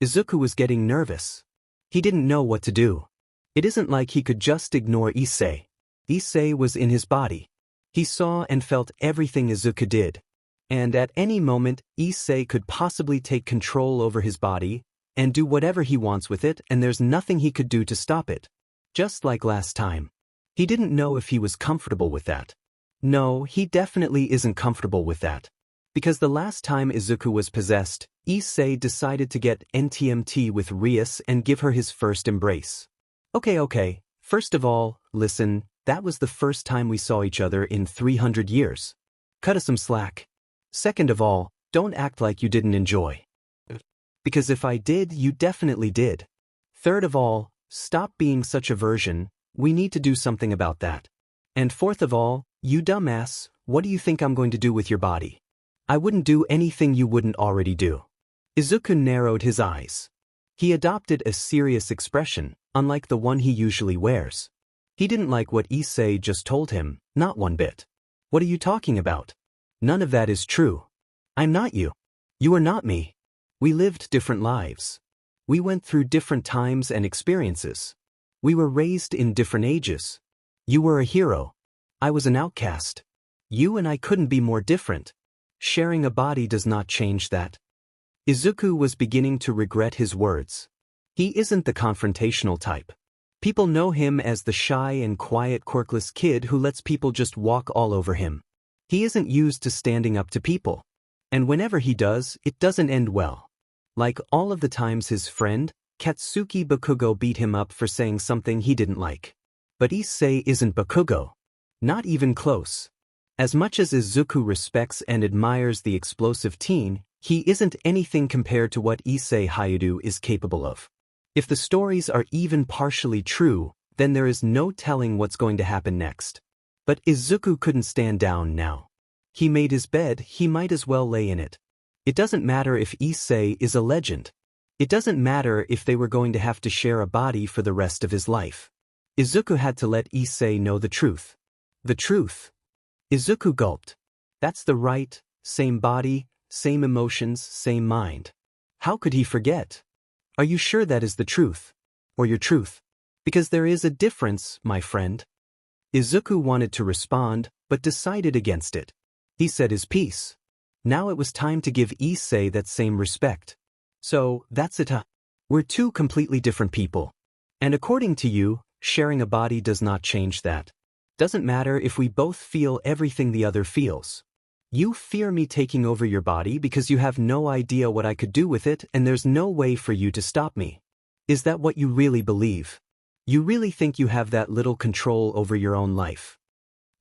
Izuku was getting nervous. He didn't know what to do. It isn't like he could just ignore Issei. Issei was in his body. He saw and felt everything Izuku did. And at any moment, Issei could possibly take control over his body and do whatever he wants with it, and there's nothing he could do to stop it. Just like last time. He didn't know if he was comfortable with that. No, he definitely isn't comfortable with that. Because the last time Izuku was possessed, Issei decided to get NTMT with Rias and give her his first embrace. Okay, first of all, listen, that was the first time we saw each other in 300 years. Cut us some slack. Second of all, don't act like you didn't enjoy. Because if I did, you definitely did. Third of all, stop being such a virgin, we need to do something about that. And fourth of all, you dumbass, what do you think I'm going to do with your body? I wouldn't do anything you wouldn't already do. Izuku narrowed his eyes. He adopted a serious expression, unlike the one he usually wears. He didn't like what Issei just told him, not one bit. What are you talking about? None of that is true. I'm not you. You are not me. We lived different lives. We went through different times and experiences. We were raised in different ages. You were a hero. I was an outcast. You and I couldn't be more different. Sharing a body does not change that. Izuku was beginning to regret his words. He isn't the confrontational type. People know him as the shy and quiet quirkless kid who lets people just walk all over him. He isn't used to standing up to people. And whenever he does, it doesn't end well. Like all of the times his friend, Katsuki Bakugo beat him up for saying something he didn't like. But Issei isn't Bakugo. Not even close. As much as Izuku respects and admires the explosive teen, he isn't anything compared to what Issei Hayudu is capable of. If the stories are even partially true, then there is no telling what's going to happen next. But Izuku couldn't stand down now. He made his bed, he might as well lay in it. It doesn't matter if Issei is a legend. It doesn't matter if they were going to have to share a body for the rest of his life. Izuku had to let Issei know the truth. The truth. Izuku gulped. That's the right, same body, same emotions, same mind. How could he forget? Are you sure that is the truth? Or your truth? Because there is a difference, my friend. Izuku wanted to respond, but decided against it. He said his piece. Now it was time to give Issei that same respect. So, that's it. We're two completely different people. And according to you, sharing a body does not change that. Doesn't matter if we both feel everything the other feels. You fear me taking over your body because you have no idea what I could do with it and there's no way for you to stop me. Is that what you really believe? You really think you have that little control over your own life?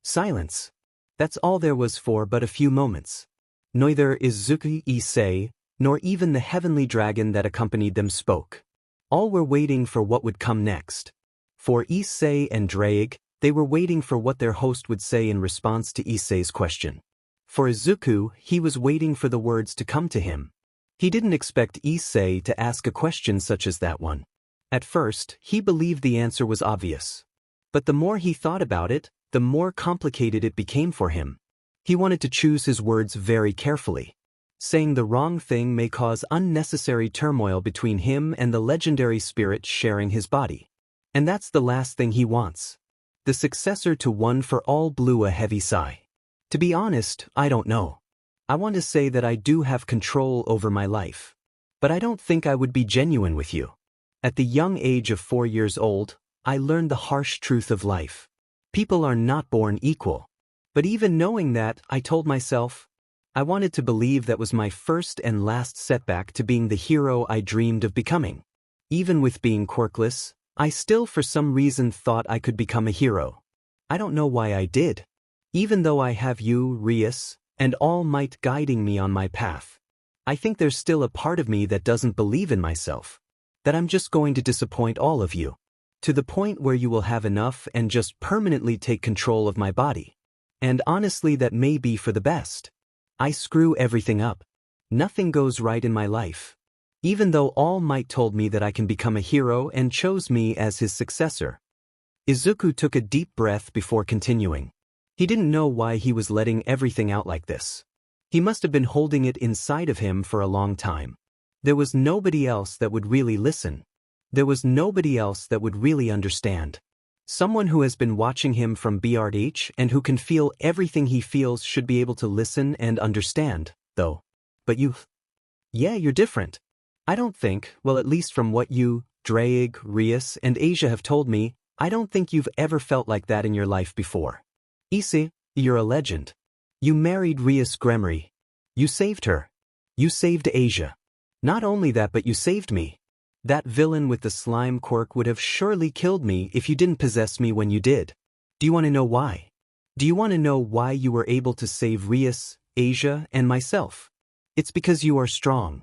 Silence. That's all there was for but a few moments. Neither Izuku Issei, nor even the heavenly dragon that accompanied them spoke. All were waiting for what would come next. For Issei and Ddraig, they were waiting for what their host would say in response to Issei's question. For Izuku, he was waiting for the words to come to him. He didn't expect Issei to ask a question such as that one. At first, he believed the answer was obvious. But the more he thought about it, the more complicated it became for him. He wanted to choose his words very carefully. Saying the wrong thing may cause unnecessary turmoil between him and the legendary spirit sharing his body. And that's the last thing he wants. The successor to One for All blew a heavy sigh. To be honest, I don't know. I want to say that I do have control over my life. But I don't think I would be genuine with you. At the young age of 4 years old, I learned the harsh truth of life. People are not born equal. But even knowing that, I told myself, I wanted to believe that was my first and last setback to being the hero I dreamed of becoming. Even with being quirkless, I still for some reason thought I could become a hero. I don't know why I did. Even though I have you, Rias, and All Might guiding me on my path, I think there's still a part of me that doesn't believe in myself. That I'm just going to disappoint all of you. To the point where you will have enough and just permanently take control of my body. And honestly, that may be for the best. I screw everything up. Nothing goes right in my life. Even though All Might told me that I can become a hero and chose me as his successor. Izuku took a deep breath before continuing. He didn't know why he was letting everything out like this. He must have been holding it inside of him for a long time. There was nobody else that would really listen. There was nobody else that would really understand. Someone who has been watching him from BRH and who can feel everything he feels should be able to listen and understand, though. But you... Yeah, you're different. I don't think, well at least from what you, Ddraig, Rias, and Asia have told me, I don't think you've ever felt like that in your life before. Issei, you're a legend. You married Rias Gremory. You saved her. You saved Asia. Not only that, but you saved me. That villain with the slime quirk would have surely killed me if you didn't possess me when you did. Do you want to know why? Do you want to know why you were able to save Rias, Asia, and myself? It's because you are strong.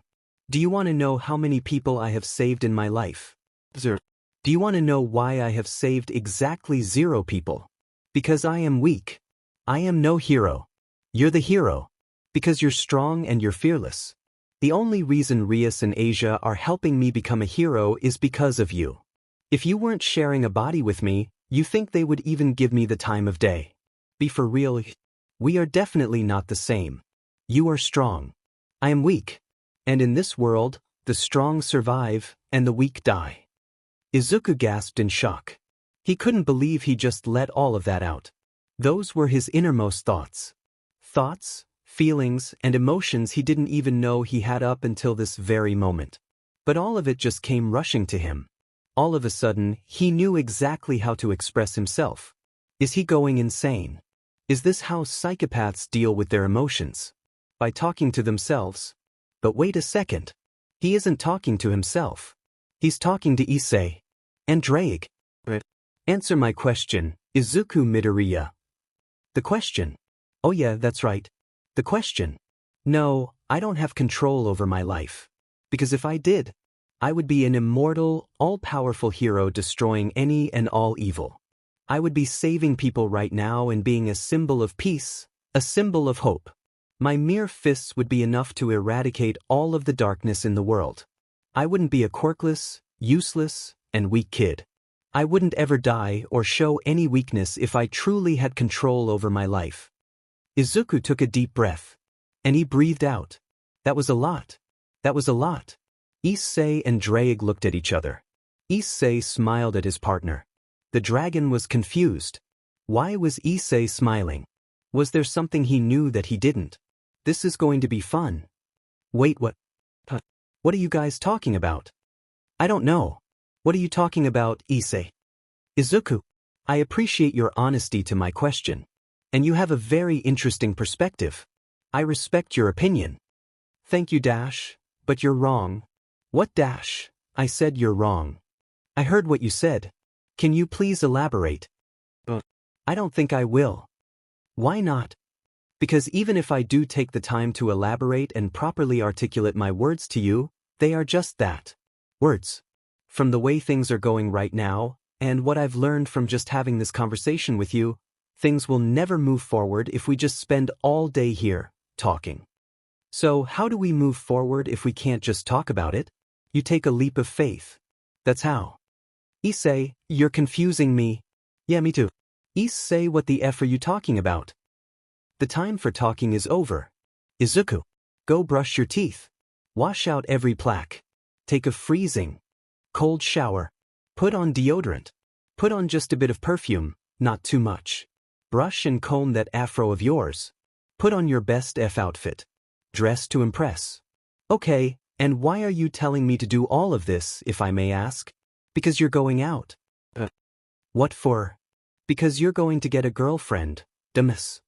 Do you want to know how many people I have saved in my life? Zero. Do you want to know why I have saved exactly 0 people? Because I am weak. I am no hero. You're the hero. Because you're strong and you're fearless. The only reason Rias and Asia are helping me become a hero is because of you. If you weren't sharing a body with me, you think they would even give me the time of day? Be for real, we are definitely not the same. You are strong. I am weak. And in this world, the strong survive and the weak die. Izuku gasped in shock. He couldn't believe he just let all of that out. Those were his innermost thoughts. Thoughts, feelings, and emotions he didn't even know he had up until this very moment. But all of it just came rushing to him. All of a sudden, he knew exactly how to express himself. Is he going insane? Is this how psychopaths deal with their emotions? By talking to themselves? But wait a second. He isn't talking to himself. He's talking to Issei. And Ddraig. Answer my question, Izuku Midoriya. The question. Oh yeah, that's right. The question. No, I don't have control over my life. Because if I did, I would be an immortal, all-powerful hero destroying any and all evil. I would be saving people right now and being a symbol of peace, a symbol of hope. My mere fists would be enough to eradicate all of the darkness in the world. I wouldn't be a quirkless, useless, and weak kid. I wouldn't ever die or show any weakness if I truly had control over my life. Izuku took a deep breath. And he breathed out. That was a lot. That was a lot. Issei and Ddraig looked at each other. Issei smiled at his partner. The dragon was confused. Why was Issei smiling? Was there something he knew that he didn't? This is going to be fun. Wait, what? What are you guys talking about? I don't know. What are you talking about, Issei? Izuku, I appreciate your honesty to my question. And you have a very interesting perspective. I respect your opinion. Thank you, Dash, but you're wrong. What, Dash? I said you're wrong. I heard what you said. Can you please elaborate? I don't think I will. Why not? Because even if I do take the time to elaborate and properly articulate my words to you, they are just that. Words. From the way things are going right now, and what I've learned from just having this conversation with you, things will never move forward if we just spend all day here, talking. So how do we move forward if we can't just talk about it? You take a leap of faith. That's how. Issei, you're confusing me. Yeah, me too. Issei, what the F are you talking about? The time for talking is over. Izuku, go brush your teeth. Wash out every plaque. Take a freezing cold shower. Put on deodorant. Put on just a bit of perfume, not too much. Brush and comb that afro of yours. Put on your best F outfit. Dress to impress. Okay, and why are you telling me to do all of this, if I may ask? Because you're going out. What for? Because you're going to get a girlfriend, Demus.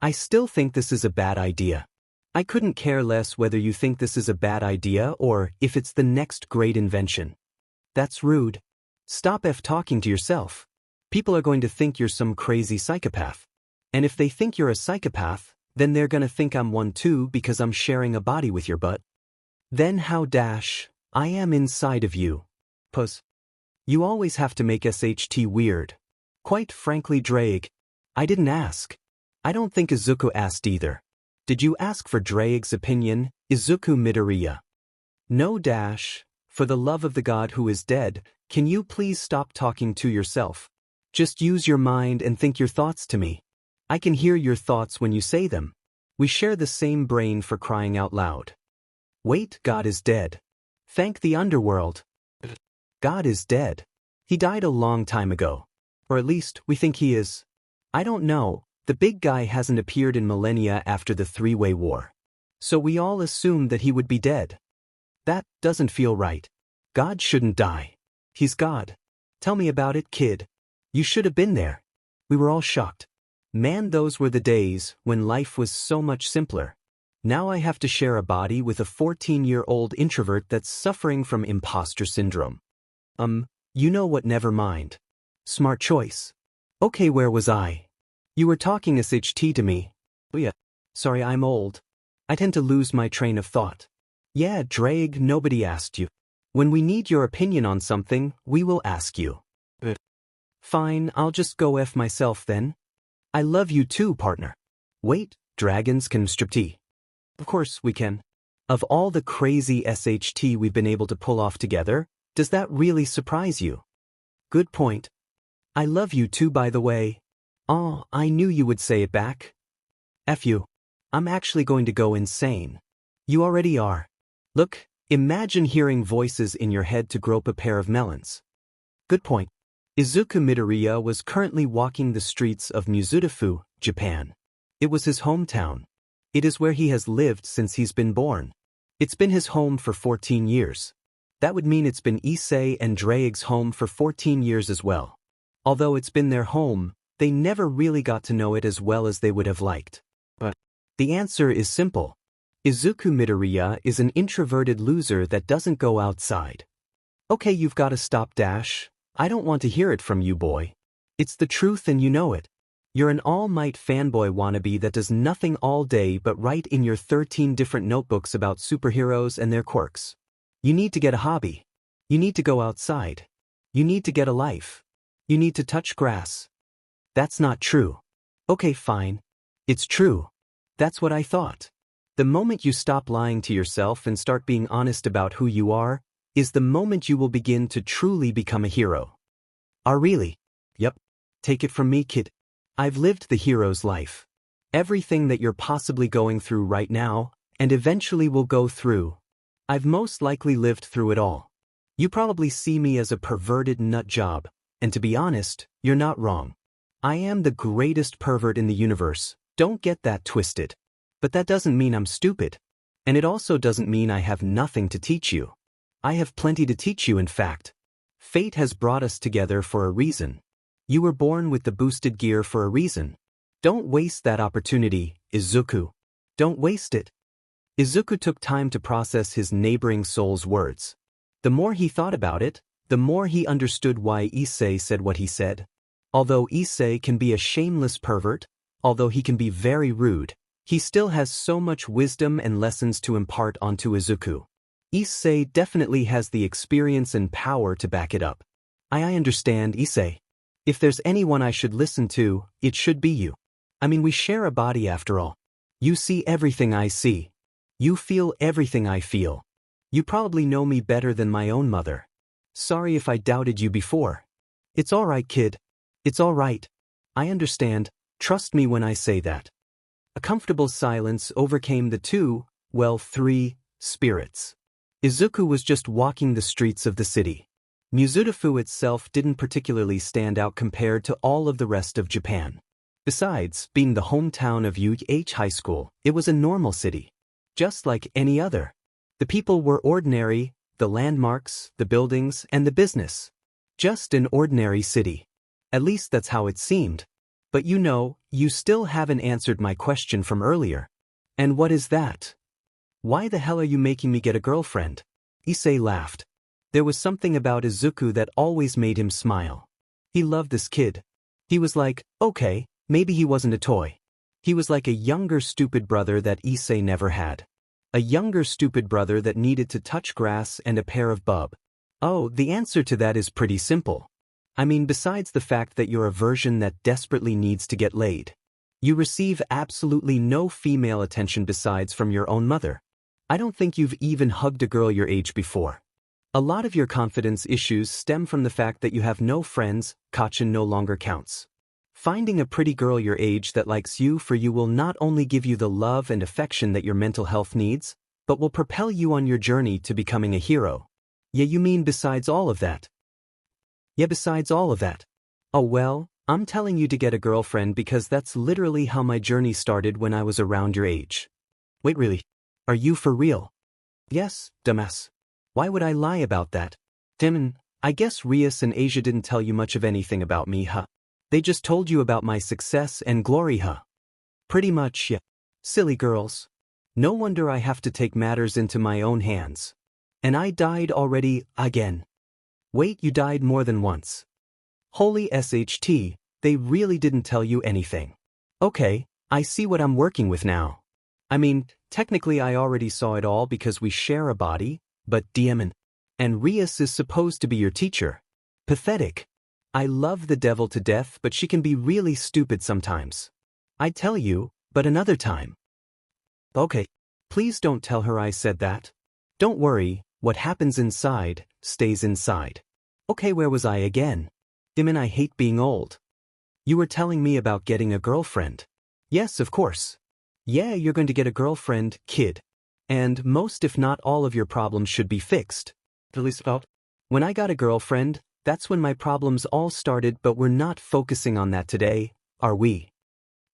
I still think this is a bad idea. I couldn't care less whether you think this is a bad idea or if it's the next great invention. That's rude. Stop talking to yourself. People are going to think you're some crazy psychopath. And if they think you're a psychopath, then they're gonna think I'm one too because I'm sharing a body with your butt. Then how I am inside of you. Puss. You always have to make SHT weird. Quite frankly, Ddraig, I didn't ask. I don't think Izuku asked either. Did you ask for Ddraig's opinion, Izuku Midoriya? No. For the love of the god who is dead, can you please stop talking to yourself? Just use your mind and think your thoughts to me. I can hear your thoughts when you say them. We share the same brain, for crying out loud. Wait, God is dead. Thank the underworld. God is dead. He died a long time ago. Or at least, we think he is. I don't know, the big guy hasn't appeared in millennia after the three-way war. So we all assumed that he would be dead. That doesn't feel right. God shouldn't die. He's God. Tell me about it, kid. You should have been there. We were all shocked. Man, those were the days when life was so much simpler. Now I have to share a body with a 14-year-old introvert that's suffering from imposter syndrome. You know what, never mind. Smart choice. Okay, where was I? You were talking SHT to me. Oh yeah. Sorry, I'm old. I tend to lose my train of thought. Yeah, Ddraig, nobody asked you. When we need your opinion on something, we will ask you. Fine, I'll just go F myself then. I love you too, partner. Wait, dragons can striptease. Of course we can. Of all the crazy SHT we've been able to pull off together, does that really surprise you? Good point. I love you too, by the way. Oh, I knew you would say it back. F you. I'm actually going to go insane. You already are. Look, imagine hearing voices in your head to grope a pair of melons. Good point. Izuku Midoriya was currently walking the streets of Mizutofu, Japan. It was his hometown. It is where he has lived since he's been born. It's been his home for 14 years. That would mean it's been Issei and Ddraig's home for 14 years as well. Although it's been their home, they never really got to know it as well as they would have liked. But the answer is simple. Izuku Midoriya is an introverted loser that doesn't go outside. Okay, you've got to stop. I don't want to hear it from you, boy. It's the truth and you know it. You're an all-might fanboy wannabe that does nothing all day but write in your 13 different notebooks about superheroes and their quirks. You need to get a hobby. You need to go outside. You need to get a life. You need to touch grass. That's not true. Okay, fine. It's true. That's what I thought. The moment you stop lying to yourself and start being honest about who you are, is the moment you will begin to truly become a hero. Really? Yep. Take it from me, kid. I've lived the hero's life. Everything that you're possibly going through right now, and eventually will go through. I've most likely lived through it all. You probably see me as a perverted nut job, and to be honest, you're not wrong. I am the greatest pervert in the universe, don't get that twisted. But that doesn't mean I'm stupid. And it also doesn't mean I have nothing to teach you. I have plenty to teach you, in fact. Fate has brought us together for a reason. You were born with the boosted gear for a reason. Don't waste that opportunity, Izuku. Don't waste it. Izuku took time to process his neighboring soul's words. The more he thought about it, the more he understood why Issei said what he said. Although Issei can be a shameless pervert, although he can be very rude, he still has so much wisdom and lessons to impart onto Izuku. Issei definitely has the experience and power to back it up. I understand, Issei. If there's anyone I should listen to, it should be you. I mean, we share a body after all. You see everything I see. You feel everything I feel. You probably know me better than my own mother. Sorry if I doubted you before. It's all right, kid. It's all right. I understand. Trust me when I say that. A comfortable silence overcame the three spirits. Izuku was just walking the streets of the city. Mizutofu itself didn't particularly stand out compared to all of the rest of Japan. Besides, being the hometown of UH High School, it was a normal city. Just like any other. The people were ordinary, the landmarks, the buildings, and the business. Just an ordinary city. At least that's how it seemed. But you know, you still haven't answered my question from earlier. And what is that? Why the hell are you making me get a girlfriend? Issei laughed. There was something about Izuku that always made him smile. He loved this kid. He was like, okay, maybe he wasn't a toy. He was like a younger stupid brother that Issei never had. A younger stupid brother that needed to touch grass and a pair of bub. Oh, the answer to that is pretty simple. I mean, besides the fact that you're a version that desperately needs to get laid. You receive absolutely no female attention besides from your own mother. I don't think you've even hugged a girl your age before. A lot of your confidence issues stem from the fact that you have no friends. Kachin no longer counts. Finding a pretty girl your age that likes you for you will not only give you the love and affection that your mental health needs, but will propel you on your journey to becoming a hero. Yeah, you mean besides all of that? Yeah, besides all of that. Oh well, I'm telling you to get a girlfriend because that's literally how my journey started when I was around your age. Wait, really? Are you for real? Yes, dumbass. Why would I lie about that? Demon, I guess Rias and Asia didn't tell you much of anything about me, huh? They just told you about my success and glory, huh? Pretty much, yeah. Silly girls. No wonder I have to take matters into my own hands. And I died already, again. Wait, you died more than once. Holy SHT, they really didn't tell you anything. Okay, I see what I'm working with now. I mean, technically I already saw it all because we share a body, but Demon. And Rias is supposed to be your teacher. Pathetic. I love the devil to death, but she can be really stupid sometimes. I'd tell you, but another time. Okay. Please don't tell her I said that. Don't worry, what happens inside, stays inside. Okay, where was I again? Demon, I hate being old. You were telling me about getting a girlfriend. Yes, of course. Yeah, you're going to get a girlfriend, kid. And most if not all of your problems should be fixed. When I got a girlfriend, that's when my problems all started, but we're not focusing on that today, are we?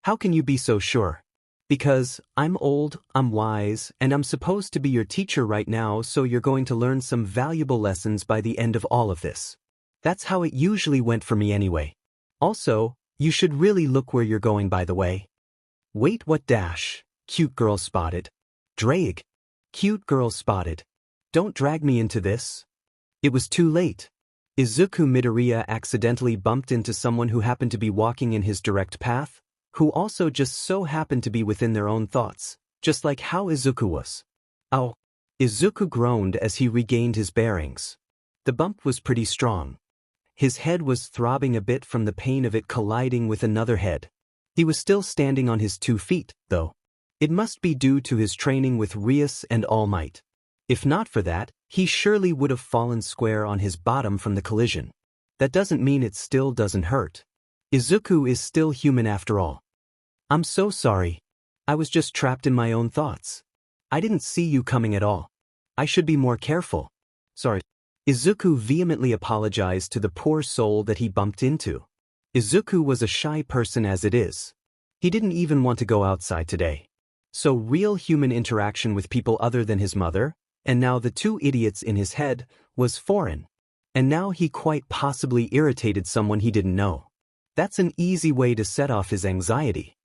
How can you be so sure? Because I'm old, I'm wise, and I'm supposed to be your teacher right now, so you're going to learn some valuable lessons by the end of all of this. That's how it usually went for me anyway. Also, you should really look where you're going, by the way. Wait, what dash? Cute girl spotted. Ddraig. Cute girl spotted. Don't drag me into this. It was too late. Izuku Midoriya accidentally bumped into someone who happened to be walking in his direct path, who also just so happened to be within their own thoughts, just like how Izuku was. Ow. Izuku groaned as he regained his bearings. The bump was pretty strong. His head was throbbing a bit from the pain of it colliding with another head. He was still standing on his 2 feet, though. It must be due to his training with Rias and All Might. If not for that, he surely would have fallen square on his bottom from the collision. That doesn't mean it still doesn't hurt. Izuku is still human after all. I'm so sorry. I was just trapped in my own thoughts. I didn't see you coming at all. I should be more careful. Sorry. Izuku vehemently apologized to the poor soul that he bumped into. Izuku was a shy person as it is. He didn't even want to go outside today. So real human interaction with people other than his mother, and now the 2 idiots in his head, was foreign. And now he quite possibly irritated someone he didn't know. That's an easy way to set off his anxiety.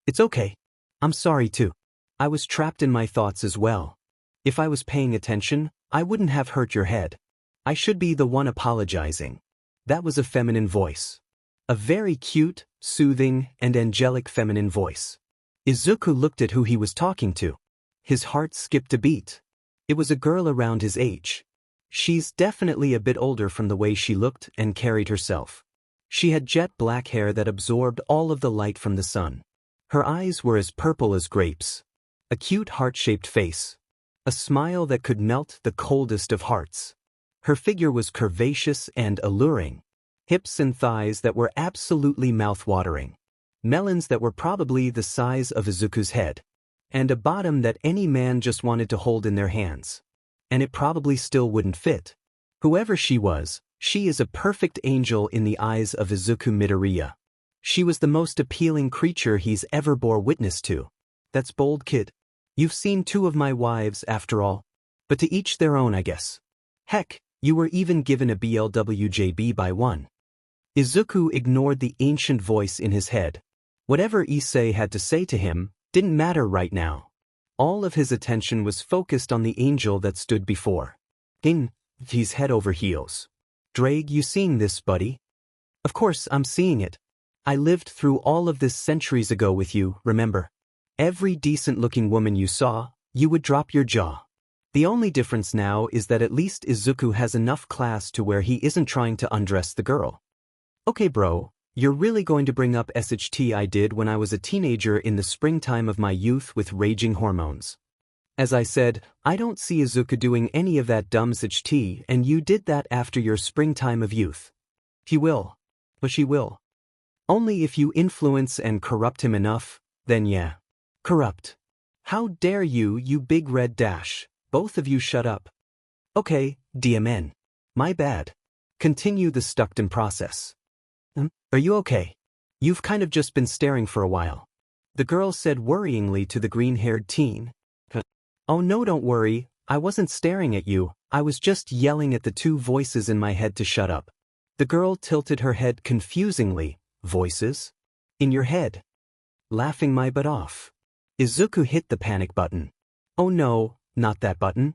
It's okay. I'm sorry too. I was trapped in my thoughts as well. If I was paying attention, I wouldn't have hurt your head. I should be the one apologizing. That was a feminine voice. A very cute, soothing, and angelic feminine voice. Izuku looked at who he was talking to. His heart skipped a beat. It was a girl around his age. She's definitely a bit older from the way she looked and carried herself. She had jet black hair that absorbed all of the light from the sun. Her eyes were as purple as grapes. A cute heart-shaped face. A smile that could melt the coldest of hearts. Her figure was curvaceous and alluring. Hips and thighs that were absolutely mouth-watering. Melons that were probably the size of Izuku's head. And a bottom that any man just wanted to hold in their hands. And it probably still wouldn't fit. Whoever she was, she is a perfect angel in the eyes of Izuku Midoriya. She was the most appealing creature he's ever bore witness to. That's bold, kid. You've seen 2 of my wives, after all. But to each their own, I guess. Heck, you were even given a BLWJB by one. Izuku ignored the ancient voice in his head. Whatever Issei had to say to him didn't matter right now. All of his attention was focused on the angel that stood before. He's head over heels. Ddraig, you seeing this, buddy? Of course I'm seeing it. I lived through all of this centuries ago with you, remember? Every decent-looking woman you saw, you would drop your jaw. The only difference now is that at least Izuku has enough class to where he isn't trying to undress the girl. Okay bro, you're really going to bring up SHT I did when I was a teenager in the springtime of my youth with raging hormones. As I said, I don't see Izuku doing any of that dumb SHT, and you did that after your springtime of youth. He will. But she will. Only if you influence and corrupt him enough, then yeah. Corrupt. How dare you, you big red dash. Both of you shut up. Okay, DMN. My bad. Continue the Stuckton process. Are you okay? You've kind of just been staring for a while. The girl said worryingly to the green-haired teen. Oh no, don't worry, I wasn't staring at you, I was just yelling at the 2 voices in my head to shut up. The girl tilted her head confusingly. Voices? In your head? Laughing my butt off. Izuku hit the panic button. Oh no, not that button.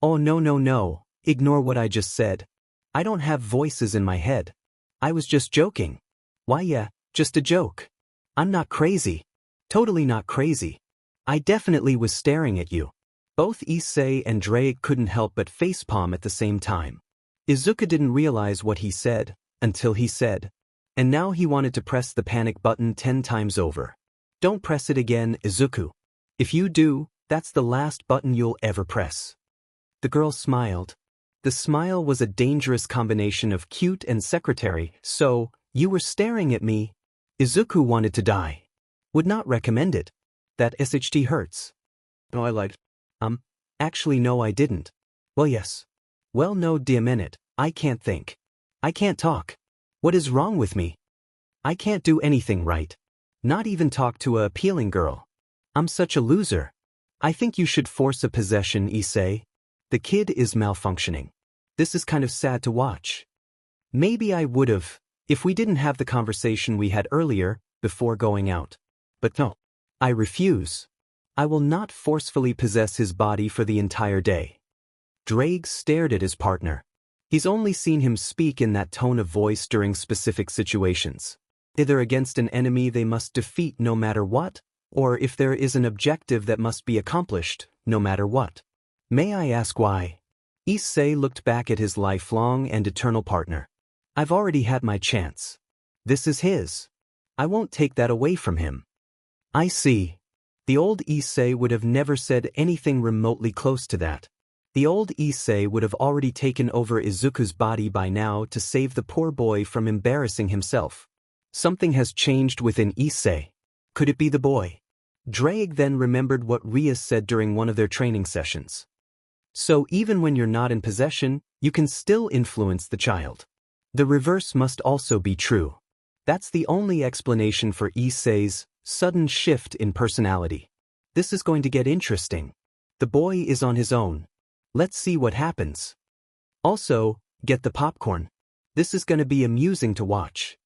Oh no, ignore what I just said. I don't have voices in my head. I was just joking. Why yeah, just a joke. I'm not crazy. Totally not crazy. I definitely was staring at you. Both Issei and Ddraig couldn't help but facepalm at the same time. Izuku didn't realize what he said, until he said. And now he wanted to press the panic button 10 times over. Don't press it again, Izuku. If you do, that's the last button you'll ever press. The girl smiled. The smile was a dangerous combination of cute and secretary, so, you were staring at me. Izuku wanted to die. Would not recommend it. That SHT hurts. Oh, I lied. Actually no I didn't. Well yes. Well no it. I can't think. I can't talk. What is wrong with me? I can't do anything right. Not even talk to a appealing girl. I'm such a loser. I think you should force a possession, Issei. The kid is malfunctioning. This is kind of sad to watch. Maybe I would've, if we didn't have the conversation we had earlier, before going out. But no. I refuse. I will not forcefully possess his body for the entire day. Ddraig stared at his partner. He's only seen him speak in that tone of voice during specific situations. Either against an enemy they must defeat no matter what, or if there is an objective that must be accomplished, no matter what. May I ask why? Issei looked back at his lifelong and eternal partner. I've already had my chance. This is his. I won't take that away from him. I see. The old Issei would have never said anything remotely close to that. The old Issei would have already taken over Izuku's body by now to save the poor boy from embarrassing himself. Something has changed within Issei. Could it be the boy? Ddraig then remembered what Rias said during one of their training sessions. So even when you're not in possession, you can still influence the child. The reverse must also be true. That's the only explanation for Issei's sudden shift in personality. This is going to get interesting. The boy is on his own. Let's see what happens. Also, get the popcorn. This is going to be amusing to watch.